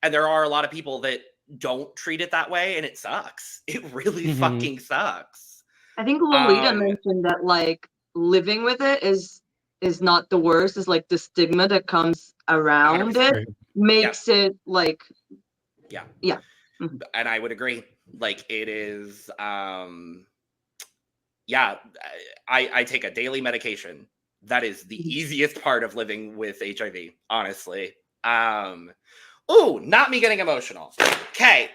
and there are a lot of people that don't treat it that way, and it sucks. It really fucking sucks. I think Lolita mentioned that like living with it is not the worst. Is like the stigma that comes around 100%. it makes it like And I would agree. Like it is I take a daily medication. That is the easiest part of living with HIV, honestly. Not me getting emotional. Okay.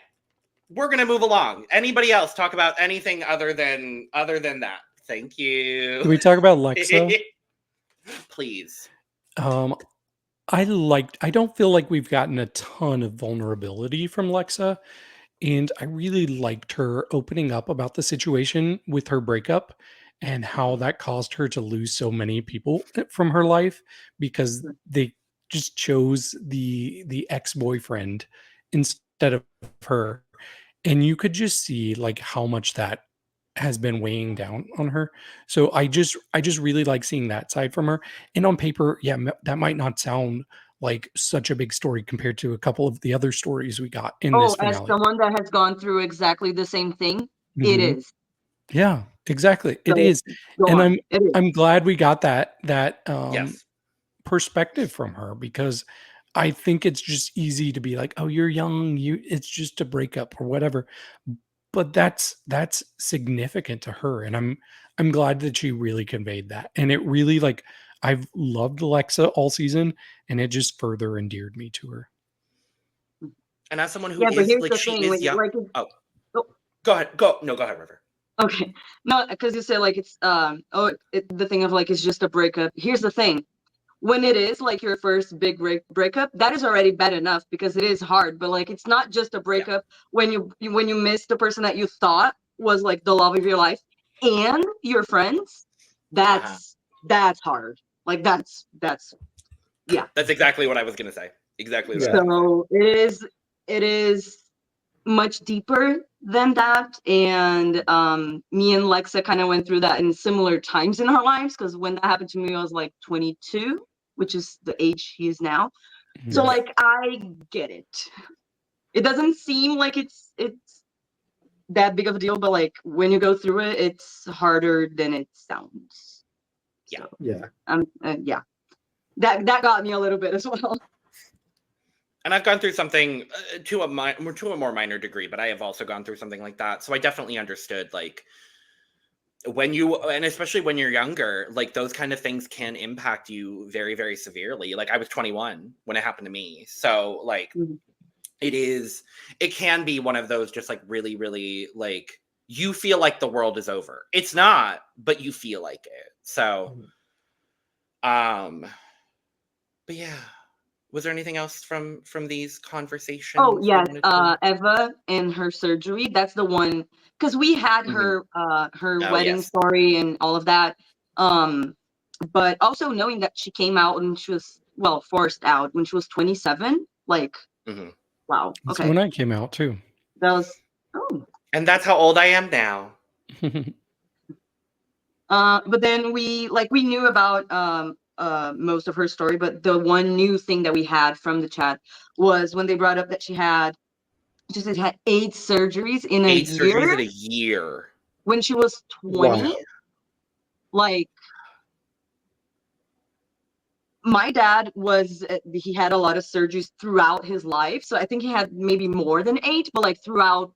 We're gonna move along. Anybody else talk about anything other than that? Thank you. Can we talk about Lexa? Please. I don't feel like we've gotten a ton of vulnerability from Lexa. And I really liked her opening up about the situation with her breakup and how that caused her to lose so many people from her life because they just chose the ex-boyfriend instead of her. And you could just see like how much that has been weighing down on her. So I just really like seeing that side from her. And on paper, that might not sound like such a big story compared to a couple of the other stories we got in this finale. As someone that has gone through exactly the same thing, it is. Yeah, exactly. It is. And I'm glad we got that perspective from her because I think it's just easy to be like, oh, you're young, it's just a breakup or whatever. But that's significant to her. And I'm glad that she really conveyed that. And it really like I've loved Alexa all season, and it just further endeared me to her. And as someone who is like, she is young. Go ahead. Go ahead, River. Okay. No, because you said like it's the thing of like it's just a breakup. Here's the thing. When it is like your first big breakup, that is already bad enough because it is hard. But like it's not just a breakup when you miss the person that you thought was like the love of your life and your friends. That's hard. Like that's That's exactly what I was gonna say. Exactly. So it is much deeper than that. And me and Lexa kind of went through that in similar times in our lives because when that happened to me, I was like 22, which is the age he is now. So like I get it. It doesn't seem like it's that big of a deal, but like when you go through it, it's harder than it sounds. Yeah. So, that got me a little bit as well. And I've gone through something to a more minor degree, but I have also gone through something like that. So I definitely understood, like, and especially when you're younger, like, those kind of things can impact you very, very severely. Like, I was 21 when it happened to me. So, like, Mhm. it can be one of those just, like, really, really, like, you feel like the world is over. It's not, but you feel like it. So, but yeah. Was there anything else from these conversations? Oh you yes, wanted to- Eva and her surgery. That's the one, because we had Mhm. her Oh, wedding yes. story and all of that. But also knowing that she came out when she was, well, forced out when she was 27. Like, Mhm. wow. That's Okay, when I came out too. that was. Oh. And that's how old I am now. But then we knew about most of her story, but the one new thing that we had from the chat was when they brought up that she had 8 surgeries in a 8 surgeries year in a year. when she was 20. Wow. Like, my dad was he had a lot of surgeries throughout his life, so I think he had maybe more than 8, but like throughout,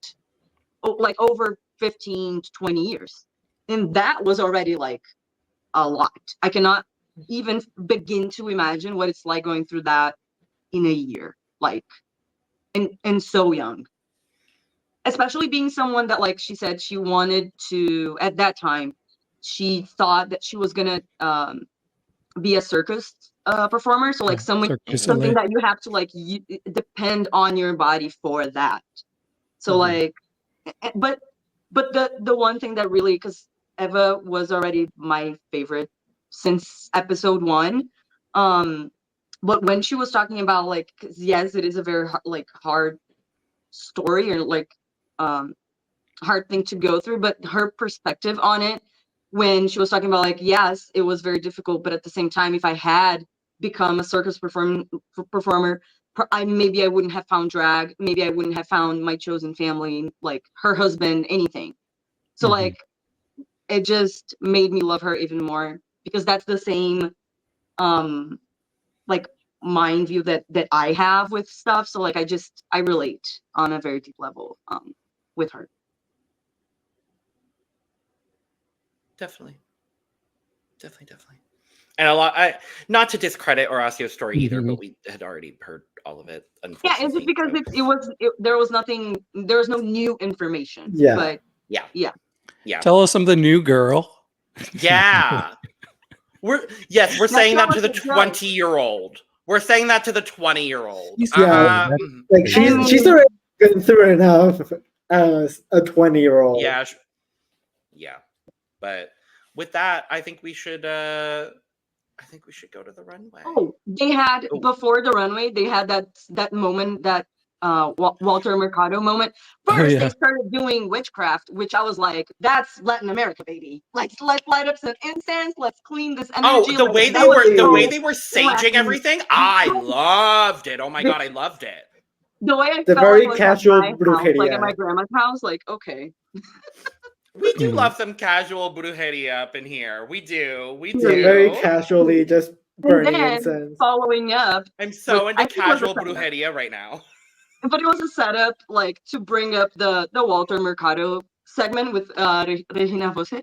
like, over 15 to 20 years, and that was already like a lot. I cannot even begin to imagine what it's like going through that in a year, like, and so young, especially being someone that, like she said, she wanted to, at that time, she thought that she was gonna be a circus performer, so like something Soleil. that you have to, like, you depend on your body for that. So like, but the one thing that really, because Eva was already my favorite since episode 1, but when she was talking about, like, 'cause yes, it is a very hard story, or like hard thing to go through, but her perspective on it, when she was talking about, like, yes, it was very difficult, but at the same time, if I had become a circus performer, maybe I wouldn't have found drag, maybe I wouldn't have found my chosen family, like her husband, anything. So like, it just made me love her even more, because that's the same like mind view that I have with stuff. So like, I relate on a very deep level with her. Definitely. And a lot, not to discredit Horacio's story either, but we had already heard all of it, Yeah, unfortunately. it's just because there was no new information. Yeah. But yeah. Tell us something new, girl. Yeah. We're saying that to the tell us 20-year-old. We're saying that to the 20-year-old. Yeah. Like, she's already been through enough as a 20-year-old. Yeah. Yeah. But with that, I think we should go to the runway. Oh, they had before the runway, they had that moment, that Walter Mercado moment. First, they started doing witchcraft, which I was like, that's Latin America, baby. Like, let's light up some incense, let's clean this energy. Oh, the way they were saging everything, I loved it. Oh my god, I loved it. The way I The felt very like casual at my house, like brujeria. at my grandma's house, like, okay. We do love some casual brujeria up in here. We do. Very casually, just burning incense. Following up, I'm so into casual brujeria right now. But it was a setup, like, to bring up the Walter Mercado segment with Regina Voce.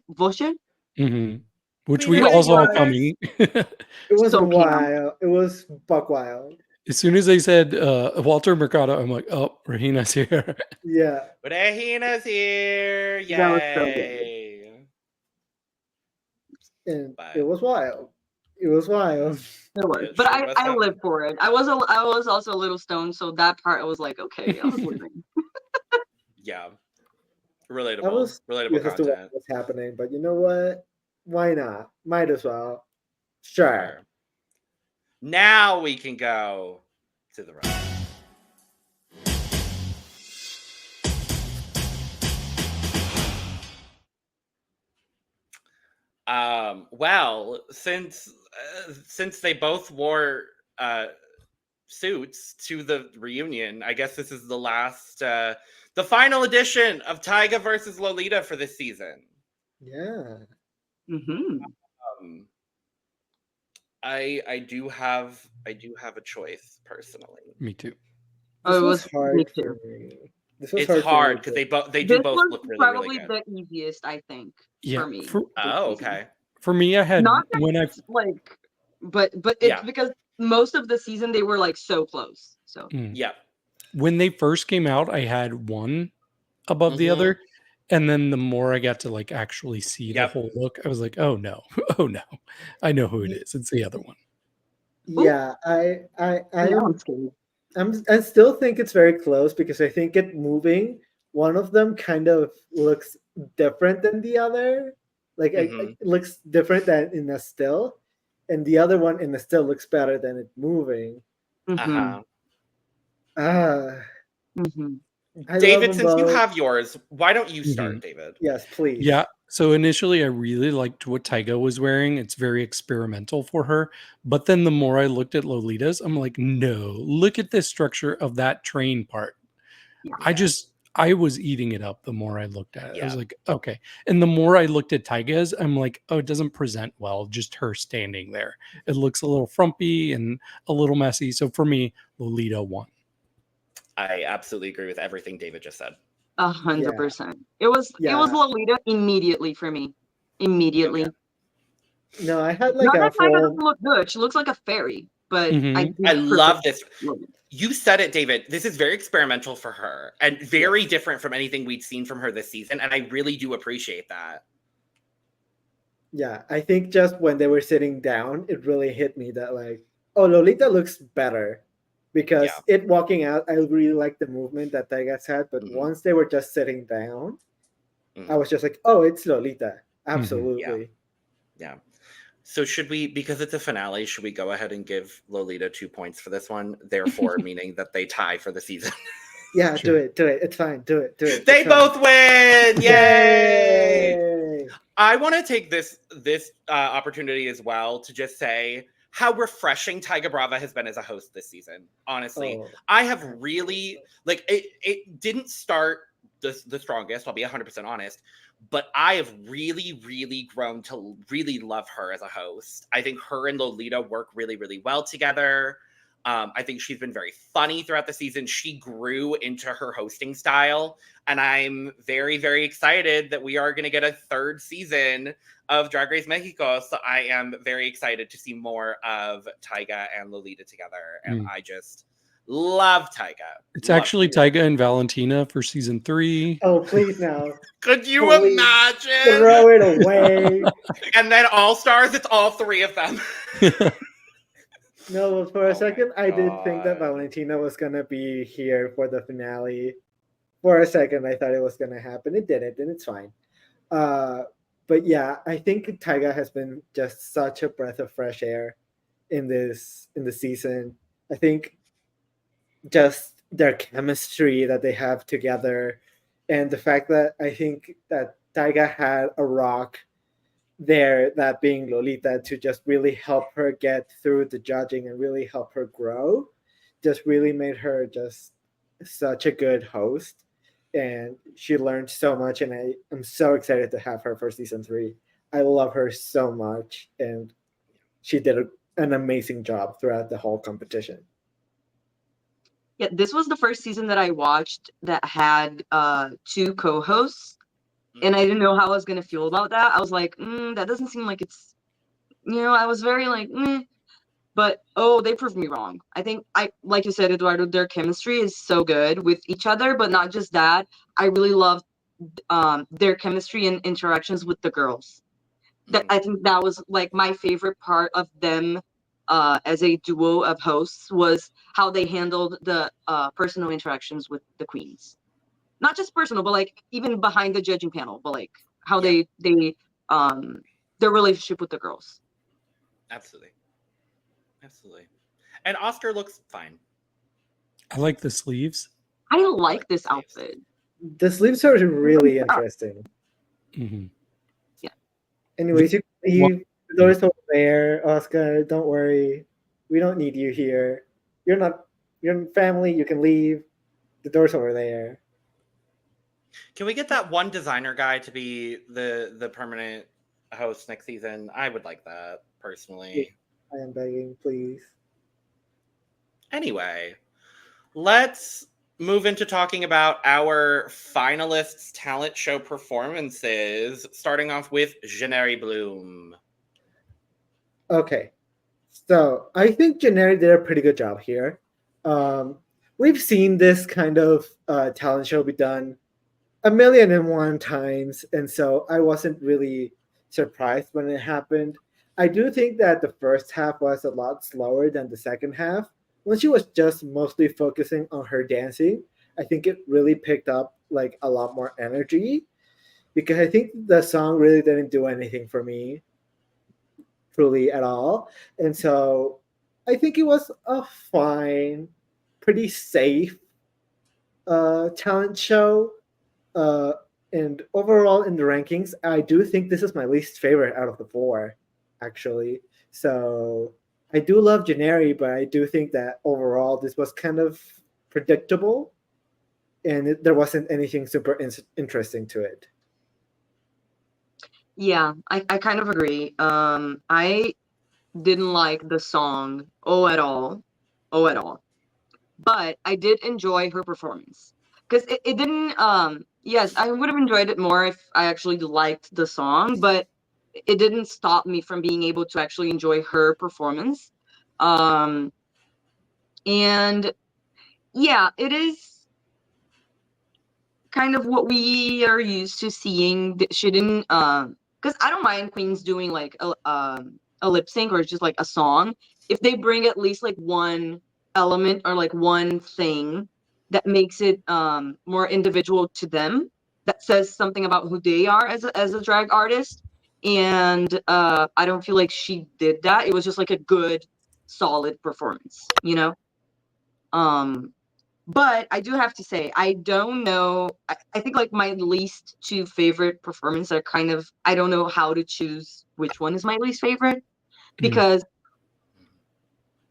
Which we all saw coming. It was wild. It was buck wild. As soon as they said Walter Mercado, I'm like, oh, Regina's here. Yeah. Regina's here. Yay. That was so good. And it was wild. It was wild. It was. But I lived for it. I was also a little stoned, so that part I was like, okay, I was living. Yeah. Relatable. I was relatable content. To what was happening, but you know what? Why not? Might as well. Sure. Now we can go to the right. Well, since they both wore suits to the reunion, I guess this is the last, the final edition of Tyga versus Lolita for this season. Yeah. I do have a choice personally. Me too. Oh, it was was me hard too. for me. This was It's hard for me hard because too. they do This both was look really probably really good. the easiest, I think, Yeah. for me. For this Oh, season. okay. for me, I had Not that when I it's like, but it's Yeah. because most of the season they were like so close. So Yep. when they first came out, I had one above the Mhm. other. And then the more I got to like actually see the Yep. whole look, I was like, oh no, oh no. I know who it Ye- is. It's the other one. Yeah, now I'm scared. I still think it's very close because I think it moving, one of them kind of looks different than the other. Like Mhm. it looks different than in a still, and the other one in the still looks better than it moving. Mm-hmm. Ah, Mm-hmm. I love David, them since you both. have yours, why don't you Mhm. start, David? Yes, please. Yeah. So initially, I really liked what Tyga was wearing. It's very experimental for her. But then the more I looked at Lolita's, I'm like, no, look at this structure of that train part. Yeah. I was eating it up the more I looked at it. I was Yeah. like, okay. And the more I looked at Tyga's, I'm like, oh, it doesn't present well, just her standing there. It looks a little frumpy and a little messy. So for me, Lolita won. I absolutely agree with everything David just said. 100%. It was Yeah. Lolita immediately for me. Immediately. Okay. No, I had like Not a that Tyga full. doesn't look good. She looks like a fairy, but Mhm. I do I love prefer this. Logan. You said it, David. This is very experimental for her and very different from anything we'd seen from her this season. And I really do appreciate that. Yeah, I think just when they were sitting down, it really hit me that like, oh, Lolita looks better. Because Yeah. it walking out, I really liked the movement that Tygas had, but Mhm. once they were just sitting down, I Mhm. was just like, oh, it's Lolita. Absolutely. Yeah. So should we, because it's a finale, should we go ahead and give Lolita 2 points for this one? Therefore, meaning that they tie for the season. Yeah, Sure. do it. It's fine. Do it. They It's fine. both win! Yay! Yay! I want to take this opportunity as well to just say how refreshing Tyga Brava has been as a host this season. Honestly, Oh, I have really like it. It didn't start the strongest. I'll be 100% honest, but I have really grown to really love her as a host. I think her and Lolita work really well together. I think she's been very funny throughout the season. She grew into her hosting style. And I'm very excited that we are going to get a third season of Drag Race Mexico. So I am very excited to see more of Tyga and Lolita together. And I just love Tyga. It's Love actually Tyga and Valentina for season 3. oh, please now. Could you Please. imagine? Throw it away. And then All Stars, it's all three of them. No, for a Oh second, my I did think that God. Valentina was going to be here for the finale. For a second, I thought it was going to happen. It didn't, and it's fine. But yeah, I think Tyga has been just such a breath of fresh air in the season. I think just their chemistry that they have together, and the fact that I think that Tyga had a rock there, that being Lolita, to just really help her get through the judging and really help her grow, just really made her just such a good host. And she learned so much, and I am so excited to have her for season 3. I love her so much, and she did an amazing job throughout the whole competition. Yeah, this was the first season that I watched that had 2 co-hosts, and I didn't know how I was gonna feel about that. I was like, that doesn't seem like it's, I was very like, but they proved me wrong. I think like you said, Eduardo, their chemistry is so good with each other, but not just that. I really loved their chemistry and interactions with the girls. That I think that was like my favorite part of them as a duo of hosts, was how they handled the personal interactions with the queens. Not just personal, but like even behind the judging panel, but like how they their relationship with the girls. Absolutely. And Oscar looks fine. I like the sleeves. I like this sleeves. outfit. The sleeves are really interesting. Mm-hmm. Yeah. Anyways, the door's over there, Oscar. Don't worry. We don't need you here. You're family. You can leave. The door's over there. Can we get that one designer guy to be the permanent host next season? I would like that personally. I am begging, please. Anyway, Let's move into talking about our finalists' talent show performances, starting off with Janeri Bloom. Okay, so I think Janeri did a pretty good job here. We've seen this kind of talent show be done 1,000,001 times, and so I wasn't really surprised when it happened. I do think that the first half was a lot slower than the second half. When she was just mostly focusing on her dancing, I think it really picked up like a lot more energy because I think the song really didn't do anything for me truly at all. And so I think it was a fine, pretty safe talent show. Uh, and overall in the rankings, I do think this is my least favorite out of the four, actually. So I do love Janeri, but I do think that overall this was kind of predictable, and there wasn't anything super interesting to it. Yeah, I kind of agree. I didn't like the song at all. Oh at all. But I did enjoy her performance. Because it didn't yes, I would have enjoyed it more if I actually liked the song, but it didn't stop me from being able to actually enjoy her performance. And yeah, it is kind of what we are used to seeing. She didn't because I don't mind queens doing like a lip sync or just like a song if they bring at least like one element or like one thing that makes it more individual to them, that says something about who they are as a drag artist. And I don't feel like she did that. It was just like a good solid performance, you know. um but I do have to say, I don't know. I think like my least two favorite performances are kind of, I don't know how to choose which one is my least favorite, because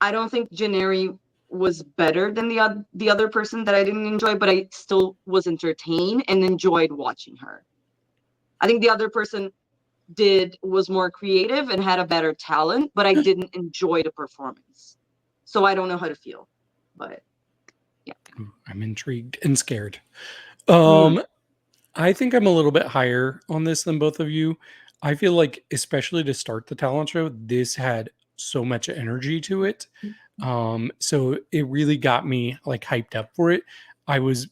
I don't think Janeri was better than the other person that I didn't enjoy, but I still was entertained and enjoyed watching her. I think the other person was more creative and had a better talent, but I didn't enjoy the performance. So I don't know how to feel, but yeah. I'm intrigued and scared. Hmm. I think I'm a little bit higher on this than both of you. I feel like, especially to start the talent show, this had so much energy to it. So it really got me like hyped up for it. I was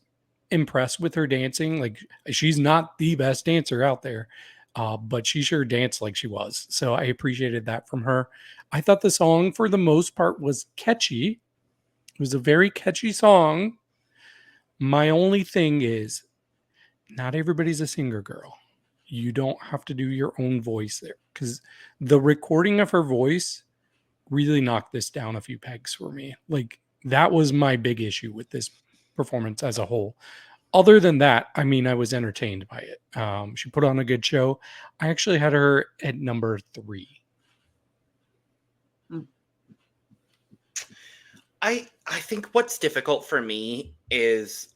impressed with her dancing. Like, she's not the best dancer out there, but she sure danced like she was. So I appreciated that from her. I thought the song, for the most part, was catchy. It was a very catchy song. My only thing is, not everybody's a singer girl. You don't have to do your own voice there, because the recording of her voice really knocked this down a few pegs for me. Like, that was my big issue with this performance as a whole. Other than that, I mean, I was entertained by it. She put on a good show. I actually had her at number 3. I think what's difficult for me is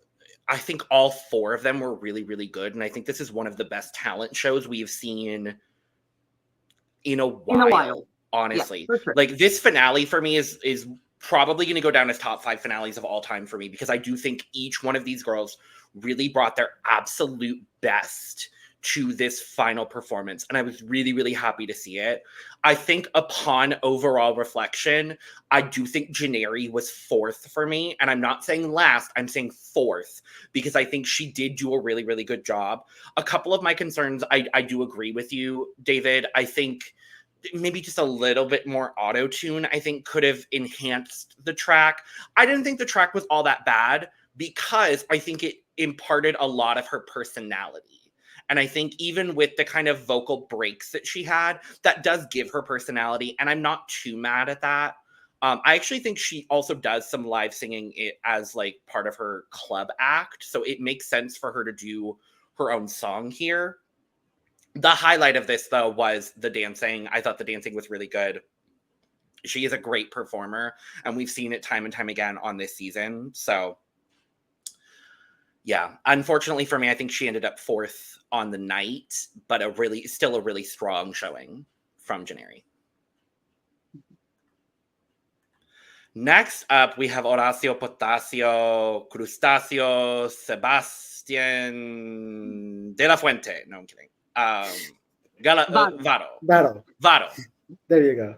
I think all four of them were really, really good. And I think this is one of the best talent shows we've seen in a In a while, while. honestly. Yeah, for sure. Like, this finale for me is probably going to go down as top 5 finales of all time for me, because I do think each one of these girls really brought their absolute best to this final performance, and I was really, really happy to see it. I think upon overall reflection, I do think Janeri was 4th for me, and I'm not saying last, I'm saying 4th, because I think she did do a really, really good job. A couple of my concerns, I do agree with you, David. I think maybe just a little bit more auto tune, I think, could have enhanced the track. I didn't think the track was all that bad, because I think it imparted a lot of her personality. And I think even with the kind of vocal breaks that she had, that does give her personality. And I'm not too mad at that. I actually think she also does some live singing it as like part of her club act. So it makes sense for her to do her own song here. The highlight of this, though, was the dancing. I thought the dancing was really good. She is a great performer, and we've seen it time and time again on this season. So, yeah, unfortunately for me, I think she ended up 4th on the night, but still a really strong showing from Janeri. Next up, we have Horacio, Potasio, Crustáceo, Sebastian de la Fuente. No, I'm kidding. Varo. Battle. Varo. There you go.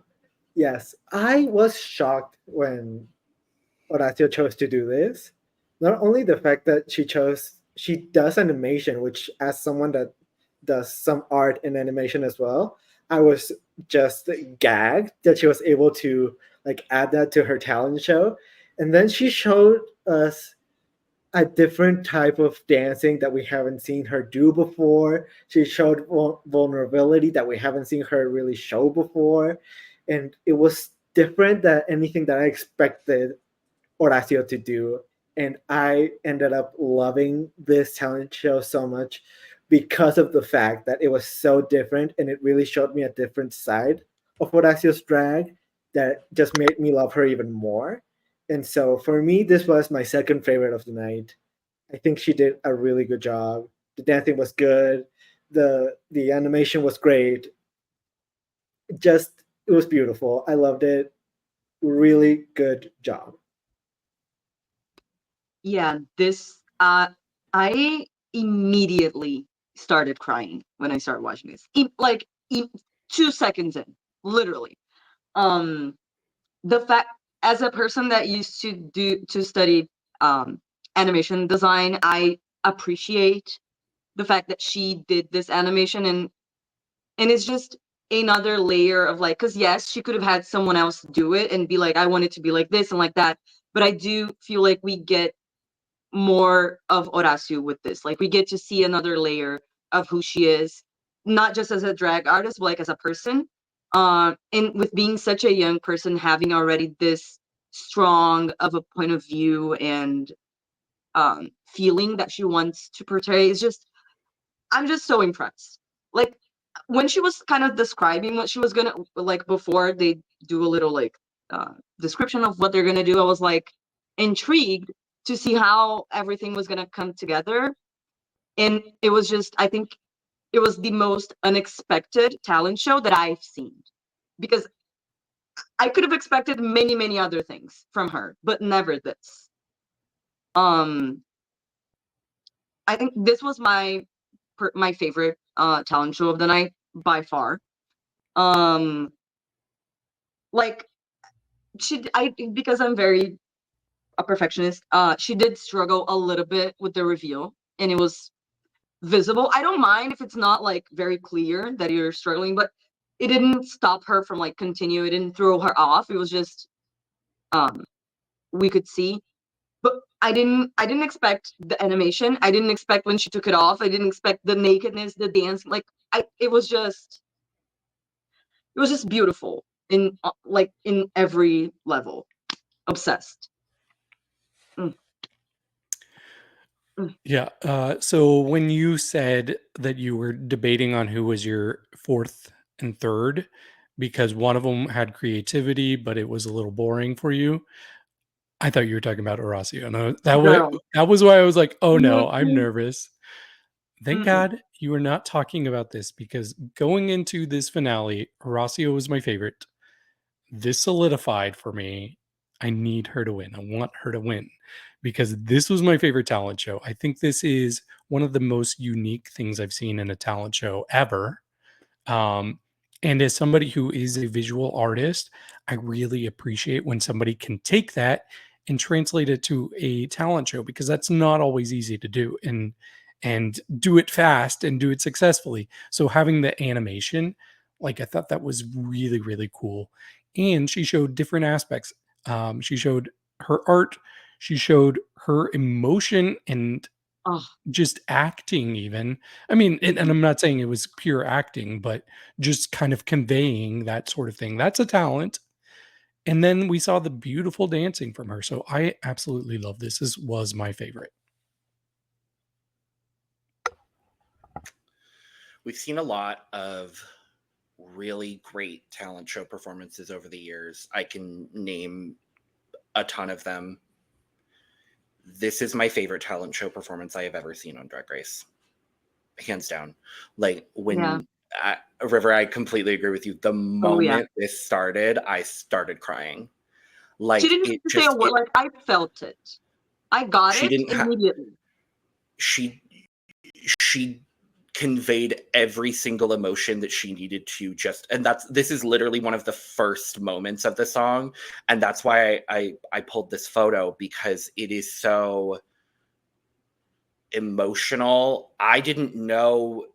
Yes, I was shocked when Horacio chose to do this. Not only the fact that she does animation, which as someone that does some art in animation as well, I was just gagged that she was able to like add that to her talent show. And then she showed us a different type of dancing that we haven't seen her do before. She showed vulnerability that we haven't seen her really show before. And it was different than anything that I expected Horacio to do. And I ended up loving this talent show so much because of the fact that it was so different and it really showed me a different side of Horacio's drag that just made me love her even more. And so for me, this was my second favorite of the night. I think she did a really good job. The dancing was good. The animation was great. It was beautiful. I loved it. Really good job. Yeah, this I immediately started crying when I started watching this. 2 seconds in, literally. The fact, as a person that used to study animation design, I appreciate the fact that she did this animation, and it's just another layer of like, because yes, she could have had someone else do it and be like, I want it to be like this and like that, but I do feel like we get more of Horacio with this. Like we get to see another layer of who she is, not just as a drag artist, but like as a person. And with being such a young person, having already this strong of a point of view and feeling that she wants to portray is just, I'm just so impressed. Like when she was kind of describing what she was gonna like before they do a little like description of what they're gonna do, I was like intrigued to see how everything was gonna come together. And it was just, I think it was the most unexpected talent show that I've seen, because I could have expected many, many other things from her, but never this. Um, I think this was my favorite talent show of the night by far. Um, like I because I'm very a perfectionist. She did struggle a little bit with the reveal, and it was visible. I don't mind if it's not like very clear that you're struggling, but it didn't stop her from like continue. It didn't throw her off. It was just um we could see. But I didn't expect the animation. I didn't expect when she took it off. I didn't expect the nakedness, the dance. Like it was just beautiful in like in every level. Obsessed. Mm. Yeah. So when you said that you were debating on who was your fourth and third, because one of them had creativity, but it was a little boring for you, I thought you were talking about Horacio. No, Girl. that was why I was like, oh no, I'm Mm-mm. nervous. Thank Mm-mm. God you were not talking about this, because going into this finale, Horacio was my favorite. This solidified for me. I need her to win. I want her to win because this was my favorite talent show. I think this is one of the most unique things I've seen in a talent show ever. Um, and as somebody who is a visual artist, I really appreciate when somebody can take that and translate it to a talent show, because that's not always easy to do, and do it fast and do it successfully. So having the animation, like I thought that was really, really cool. And she showed different aspects. She showed her art, she showed her emotion, and Oh, just acting even. I mean, and I'm not saying it was pure acting, but just kind of conveying that sort of thing. That's a talent. And then we saw the beautiful dancing from her. So I absolutely love this. This was my favorite. We've seen a lot of really great talent show performances over the years. I can name a ton of them. This is my favorite talent show performance I have ever seen on Drag Race. Hands down. Like yeah. River, I completely agree with you. The Oh, yeah. moment this started, I started crying. Like She didn't have it to say a just word. it, Like I felt it. I got she it didn't have immediately. she she conveyed every single emotion that she needed to just, and this is literally one of the first moments of the song, and that's why I pulled this photo, because it is so emotional. I didn't know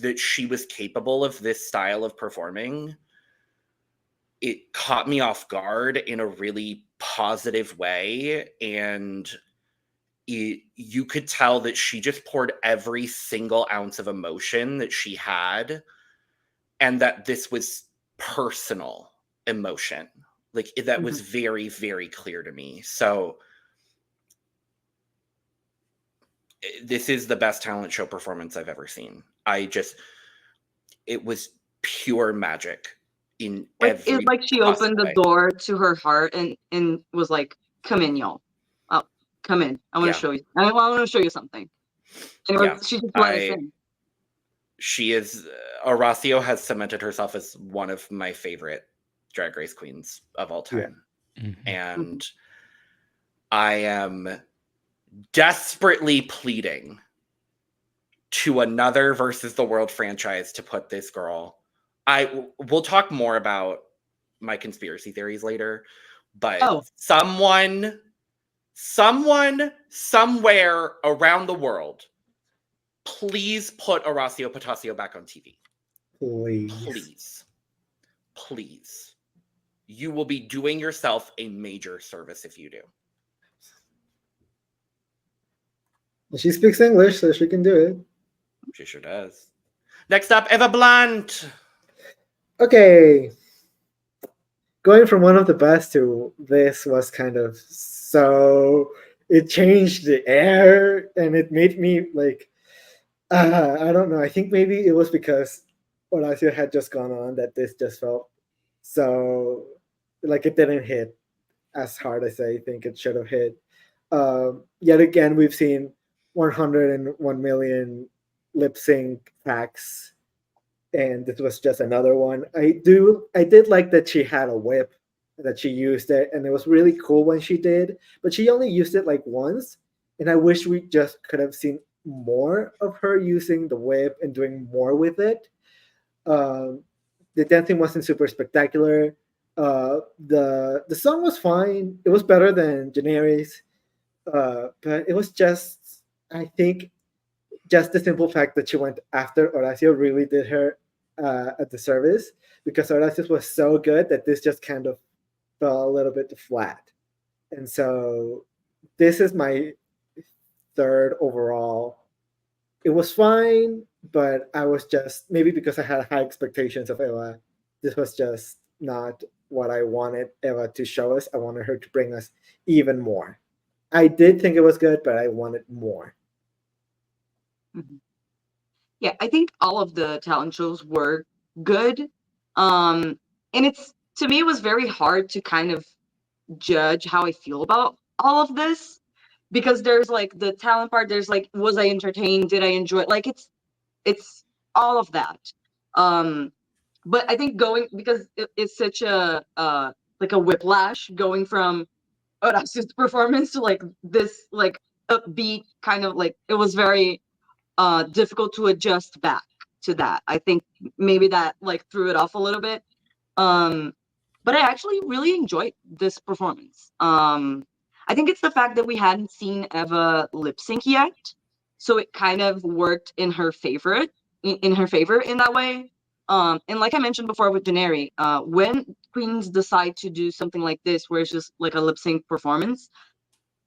that she was capable of this style of performing. It caught me off guard in a really positive way, and you could tell that she just poured every single ounce of emotion that she had, and that this was personal emotion. Like that was very, very clear to me. So this is the best talent show performance I've ever seen. It was pure magic in Like it's every like she possible opened the way. door to her heart and was like, "Come in, y'all. Oh, come in. I want Yeah. to show you. I want to show you something." And Yeah. she just let us in. She is Horacio has cemented herself as one of my favorite Drag Race queens of all time. And I am desperately pleading to another Versus the World franchise to put this girl. We'll talk more about my conspiracy theories later, but someone somewhere around the world, please put Horacio Potasio back on TV. Please. You will be doing yourself a major service if you do. She speaks English, so she can do it. She sure does. Next up, Eva Blunt. Okay. Going from one of the best to this was kind of so. It changed the air, and it made me like. I don't know. I think maybe it was because Horacio had just gone on that this just felt so. Like it didn't hit as hard as I think it should have hit. Yet again, we've seen 101 million lip sync tracks, and this was just another one. I did like that she had a whip, that she used it, and it was really cool when she did. But she only used it like once, and I wish we just could have seen more of her using the whip and doing more with it. Um, the dancing wasn't super spectacular. The song was fine. It was better than Daenerys, but it was just, I think, just the simple fact that she went after Horacio really did her a disservice, because Horacio was so good that this just kind of fell a little bit flat. And so this is my third overall. It was fine, but I was just, maybe because I had high expectations of Eva, this was just not what I wanted Eva to show us. I wanted her to bring us even more. I did think it was good, but I wanted more. Yeah, I think all of the talent shows were good. And to me, it was very hard to kind of judge how I feel about all of this, because there's like the talent part, there's like, was I entertained? Did I enjoy it? Like it's all of that. But I think because it's such a like a whiplash going from Horacio's performance to like this like upbeat kind of, like it was very difficult to adjust back to that. I think maybe that like threw it off a little bit. But I actually really enjoyed this performance. I think it's the fact that we hadn't seen Eva lip sync yet, so it kind of worked in her favor in that way. And like I mentioned before with Daenerys, when queens decide to do something like this, where it's just like a lip sync performance,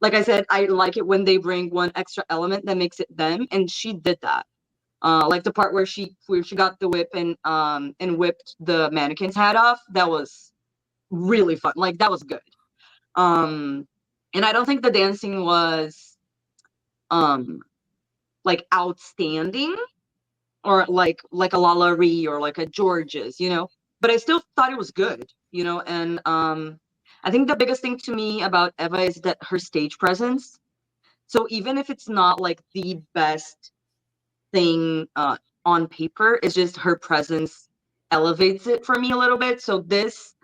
like I said, I like it when they bring one extra element that makes it them, and she did that. Like the part where she got the whip and whipped the mannequin's head off. That was really fun. Like that was good. And I don't think the dancing was like outstanding, or like a Lala Ree or like a George's, but I still thought it was good, and I think the biggest thing to me about Eva is that her stage presence. So even if it's not like the best thing on paper, it's just her presence elevates it for me a little bit. So this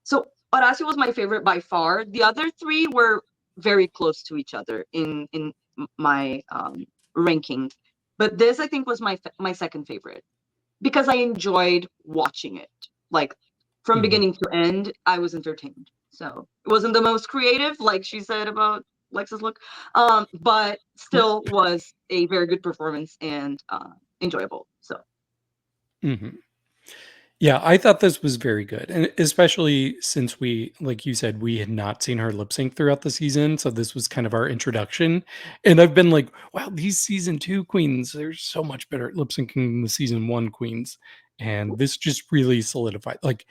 So Horacio was my favorite by far. The other three were very close to each other in my ranking, but this I think was my second favorite because I enjoyed watching it. Like from beginning to end, I was entertained. So it wasn't the most creative, like she said about Lex's look, but still was a very good performance and enjoyable. So. Mm-hmm. Yeah, I thought this was very good. And especially since we, like you said, we had not seen her lip sync throughout the season. So this was kind of our introduction. And I've been like, wow, these season 2 queens, they're so much better at lip syncing than the season 1 queens. And this just really solidified. Like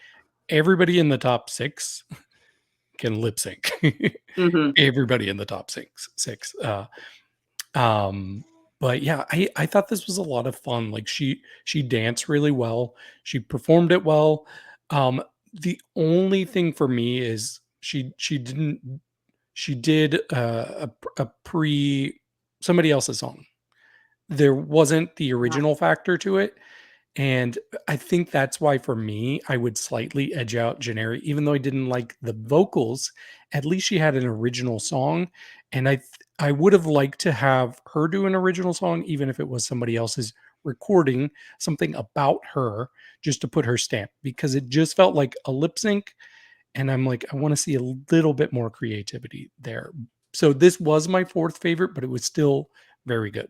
everybody in the top 6 can lip sync. Mm-hmm. Everybody in the top six. But yeah, I thought this was a lot of fun. Like she danced really well. She performed it well. The only thing for me is she did a pre somebody else's song. There wasn't the original factor to it. And I think that's why for me, I would slightly edge out Janeri, even though I didn't like the vocals. At least she had an original song. And I would have liked to have her do an original song, even if it was somebody else's recording, something about her, just to put her stamp, because it just felt like a lip sync. And I'm like, I want to see a little bit more creativity there. So this was my fourth favorite, but it was still very good.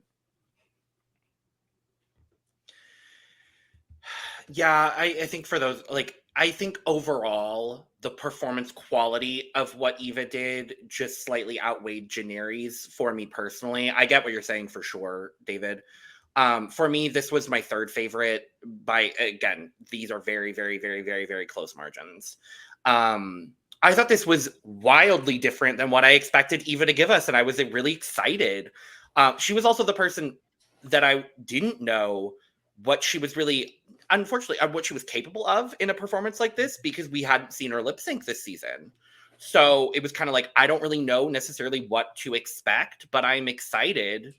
Yeah, I think for those, like, I think overall the performance quality of what Eva did just slightly outweighed Janeri's for me personally. I get what you're saying for sure, David. For me, this was my third favorite. By again, these are very, very, very, very, very close margins. I thought this was wildly different than what I expected Eva to give us, and I was really excited. She was also the person that I didn't know what she was really, unfortunately, what she was capable of in a performance like this, because we hadn't seen her lip sync this season. So it was kind of like, I don't really know necessarily what to expect, but I'm excited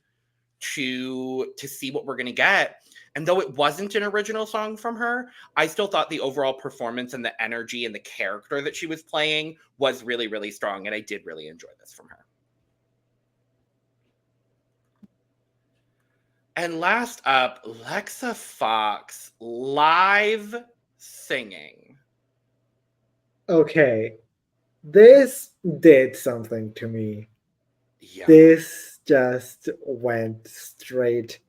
to see what we're going to get. And though it wasn't an original song from her, I still thought the overall performance and the energy and the character that she was playing was really, really strong. And I did really enjoy this from her. And last up, Lexa Fox live singing. Okay, this did something to me. Yeah. This just went straight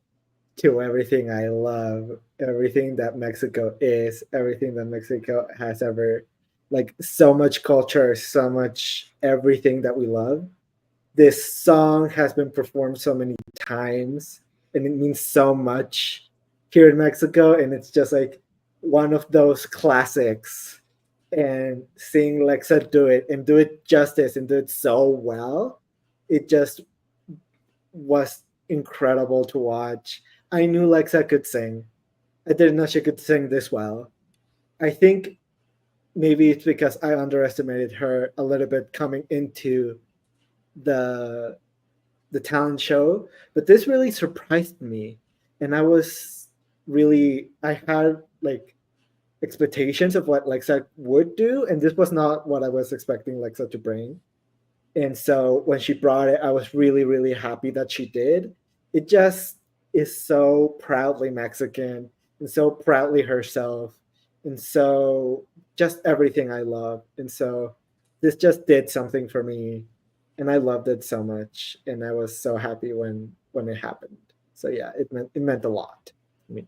to everything I love, everything that Mexico is, everything that Mexico has ever, like so much culture, so much everything that we love. This song has been performed so many times and it means so much here in Mexico. And it's just like one of those classics. And seeing Lexa do it and do it justice and do it so well, it just was incredible to watch. I knew Lexa could sing. I didn't know she could sing this well. I think maybe it's because I underestimated her a little bit coming into the talent show, but this really surprised me. And I had like expectations of what Lexa would do, and this was not what I was expecting Lexa to bring. And so when she brought it, I was really, really happy that she did. It just is so proudly Mexican and so proudly herself, and so just everything I love. And so this just did something for me, and I loved it so much, and I was so happy when it happened. So yeah, it meant a lot to me.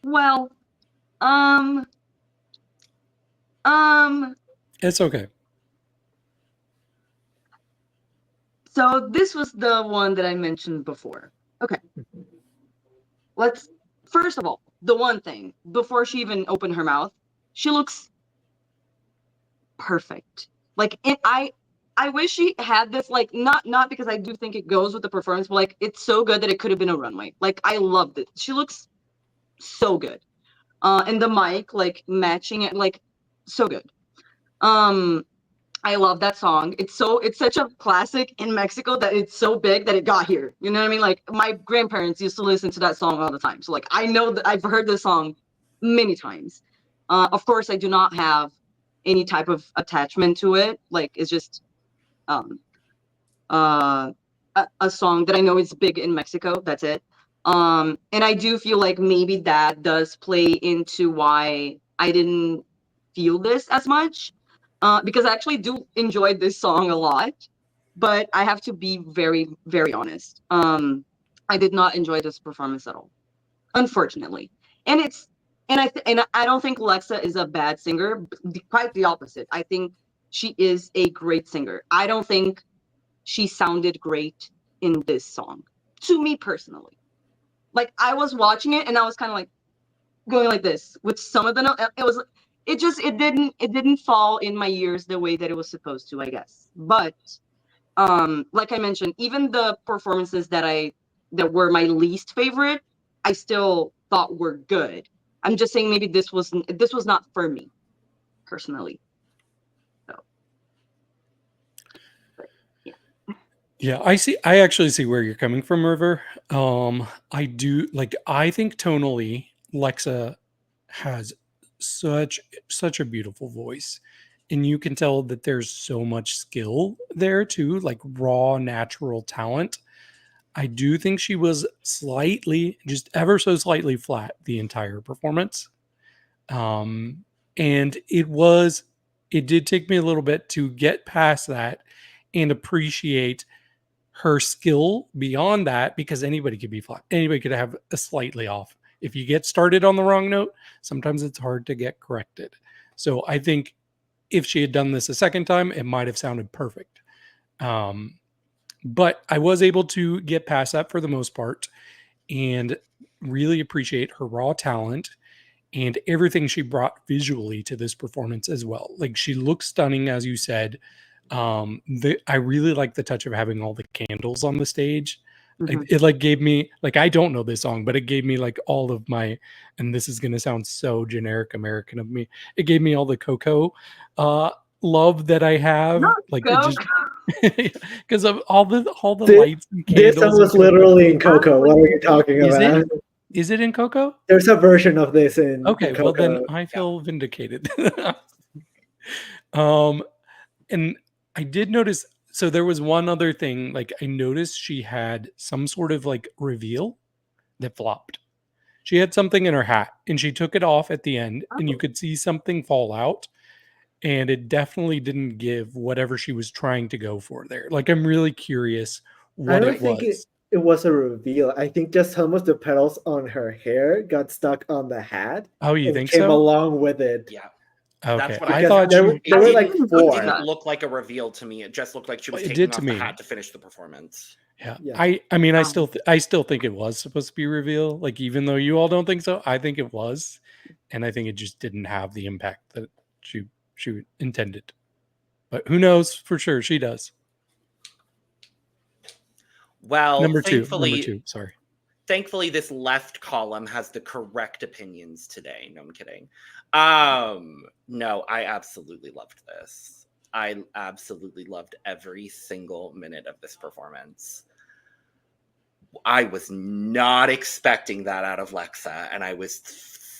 Well, It's okay. so this was the one that I mentioned before. Okay. Let's, first of all, the one thing, before she even opened her mouth, she looks perfect. Like, I wish she had this, like, not because I do think it goes with the performance, but like, it's so good that it could have been a runway. Like, I loved it. She looks so good. And the mic, like, matching it, like, so good. I love that song. It's such a classic in Mexico that it's so big that it got here. You know what I mean? Like, my grandparents used to listen to that song all the time. So like, I know that I've heard this song many times. Of course, I do not have any type of attachment to it. Like, it's just um, a song that I know is big in Mexico. That's it. And I do feel like maybe that does play into why I didn't feel this as much, because I actually do enjoy this song a lot, but I have to be very, very honest. I did not enjoy this performance at all, unfortunately. And it's and I don't think Lexa is a bad singer. Quite the opposite. I think she is a great singer. I don't think she sounded great in this song, to me personally. Like, I was watching it and I was kind of like going like this with some of the notes. It didn't fall in my ears the way that it was supposed to, I guess. But like I mentioned, even the performances that were my least favorite, I still thought were good. I'm just saying maybe this was not for me personally. So, but, yeah. Yeah, I actually see where you're coming from, River. I do like I think tonally Lexa has such a beautiful voice. And you can tell that there's so much skill there too, like raw natural talent. I do think she was slightly, just ever so slightly flat the entire performance. And it did take me a little bit to get past that and appreciate her skill beyond that, because anybody could be flat. Anybody could have a slightly off. If you get started on the wrong note, sometimes it's hard to get corrected. So I think if she had done this a second time, it might have sounded perfect. But I was able to get past that for the most part and really appreciate her raw talent and everything she brought visually to this performance as well. Like, she looks stunning, as you said. I really like the touch of having all the candles on the stage. Mhm. It like gave me, like, I don't know this song, but it gave me like all of my, and this is going to sound so generic American of me. It gave me all the Coco love that I have. No, Like, go. it just, because of all the This- lights and This candles. song was in Coco. literally in Coco. What are you talking Is about? it? Is it in Coco? There's a version of this in Okay, Coco. well then I feel vindicated. um, and I did notice. So there was one other thing. Like, I noticed she had some sort of like reveal that flopped. She had something in her hat, and she took it off at the end, and you could see something fall out. And it definitely didn't give whatever she was trying to go for there. Like, I'm really curious I what don't it think was. it was a reveal. I think just some of the petals on her hair got stuck on the hat Oh, you and think came so? along with it. Yeah. Okay, That's what I Because thought there, she. were- there were like didn't It four. didn't look like a reveal to me. It just looked like she was It taking did off to the me. hat to finish the performance. Yeah. Yeah. I mean, I Wow. still think it was supposed to be reveal. Like, even though you all don't think so, I think it was, and I think it just didn't have the impact that she intended. But who knows for sure? She does. Well, Number thankfully, two. Sorry. thankfully, this left column has the correct opinions today. No, I'm kidding. No, I absolutely loved this. I absolutely loved every single minute of this performance. I was not expecting that out of Lexa, and I was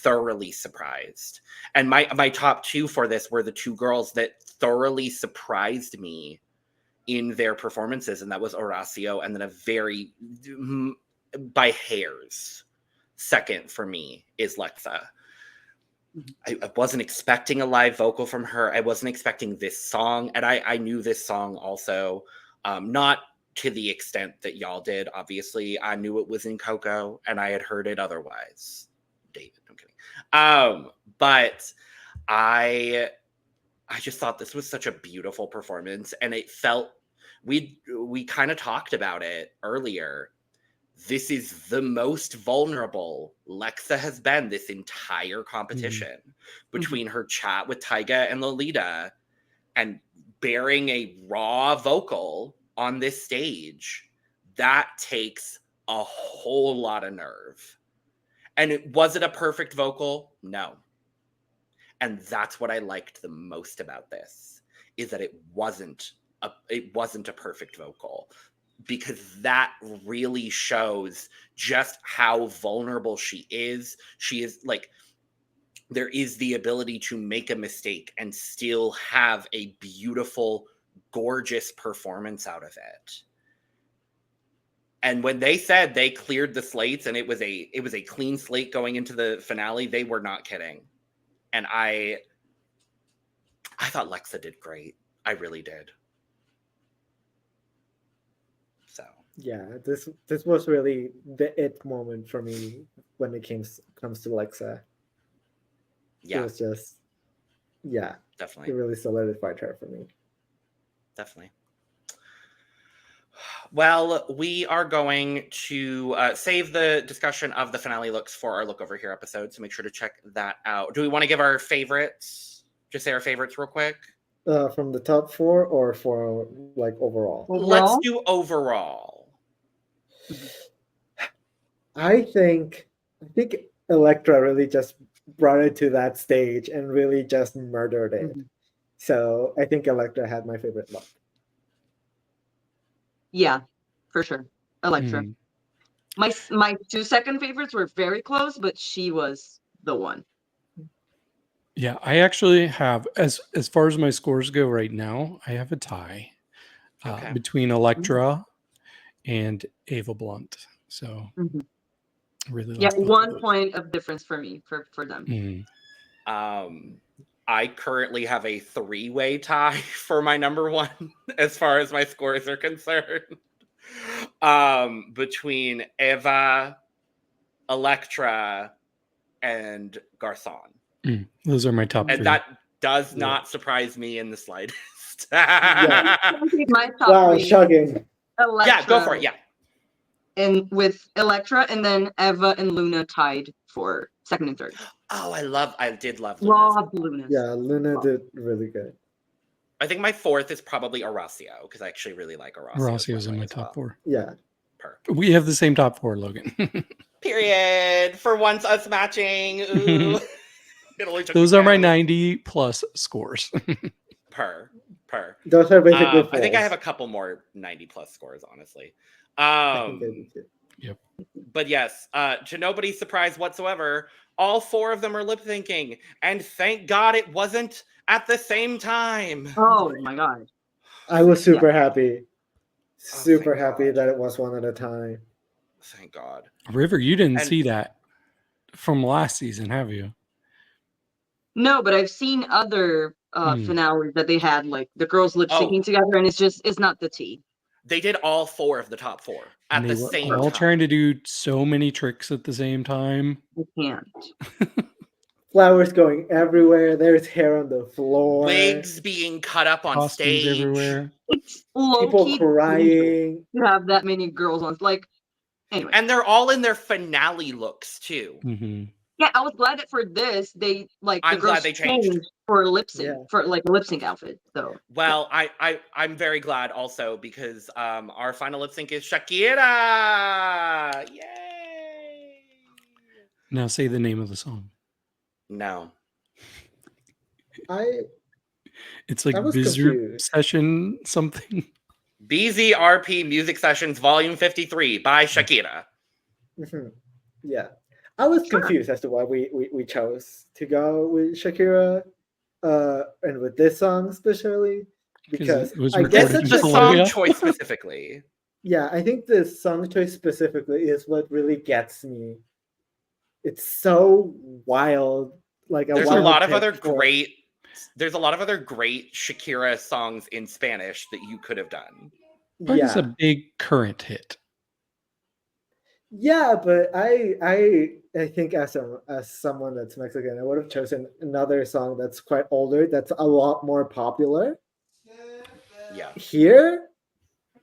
thoroughly surprised. And my top two for this were the two girls that thoroughly surprised me in their performances, and that was Horacio, and then a very by hairs second for me is Lexa. I wasn't expecting a live vocal from her. I wasn't expecting this song, and I knew this song also, not to the extent that y'all did. Obviously, I knew it was in Coco, and I had heard it otherwise. David, I'm kidding. But I just thought this was such a beautiful performance, and it felt we kind of talked about it earlier. This is the most vulnerable Lexa has been this entire competition, between her chat with Tyga and Lolita and bearing a raw vocal on this stage. That takes a whole lot of nerve. And was it a perfect vocal? No. And that's what I liked the most about this, is that it wasn't a perfect vocal, because that really shows just how vulnerable she is. She is like, there is the ability to make a mistake and still have a beautiful, gorgeous performance out of it. And when they said they cleared the slates and it was a clean slate going into the finale, they were not kidding. And I thought Lexa did great. I really did. So Yeah, this was really the it moment for me when it comes to Lexa. It yeah, was just, yeah, it definitely. really solidified her for me. Definitely. Well, we are going to save the discussion of the finale looks for our Look Over Here episode, so make sure to check that out. Do we want to give our favorites? Just say our favorites real quick. From the top 4 or for like overall? Let's do overall. I think Elektra really just brought it to that stage and really just murdered it. So I think Elektra had my favorite look. Yeah, for sure. Elektra. My 2 second favorites were very close, but she was the one. Yeah, I actually have, as far as my scores go right now, I have a tie between Elektra and Ava Blunt. So I really like both 1 of those. point of difference for me for them. I currently have a 3-way tie for my number 1 as far as my scores are concerned. Between Eva, Elektra, and Garçon. Those are my top 3. And that does not surprise me in the slightest. My top Wow, 3, shocking. Elektra, Yeah, go for it. Yeah. And with Elektra, and then Eva and Luna tied for 2nd and 3rd. Oh, I did love Luna's. Love Luna's. Yeah, Luna did really good. I think my 4th is probably Horacio, because I actually really like Horacio. Horacio's in my top 4. Yeah. We have the same top 4, Logan. Period. For once, us matching. Ooh. It only took Those me are my down. 90 plus scores. Per. Those are basically I think I false. have a couple more 90 plus scores, honestly. I think I do too. Yep. But yes, to nobody's surprise whatsoever, all 4 of them are lip syncing, and thank God it wasn't at the same time. Oh my god. I was super happy. thank Super happy God. that it was one at a time. Thank God. River, you didn't And- see that from last season, have you? No, but I've seen other finales that they had, like the girls lip syncing together, and it's not the tea. They did all 4 of the top 4 at And the they were same all time. trying to do so many tricks at the same time. You can't. Flowers going everywhere. There's hair on the floor. Wigs being cut up on Costumes stage. everywhere. It's People low-key crying. to have that many girls on. Like, anyway. And they're all in their finale looks, too. Yeah, I was glad that for this they I'm the girls glad they changed. for lip sync Yeah. for like a lip sync outfit. So Well, I'm very glad also because our final lip sync is Shakira. Yay! Now say the name of the song. No. It's like I was Bizarre confused. Session something. BZRP Music Sessions Volume 53 by Shakira. Yeah. I was confused as to why we chose to go with Shakira and with this song especially. Because it was I guess recorded This it's is in the a song Colombia. choice specifically. Yeah, I think the song choice specifically is what really gets me. It's so wild. Like There's a wild lot of pick other for- great Shakira songs in Spanish that you could have done. But it's Yeah. a big current hit. Yeah, but I think as someone that's Mexican, I would have chosen another song that's quite older, that's a lot more popular Yeah. here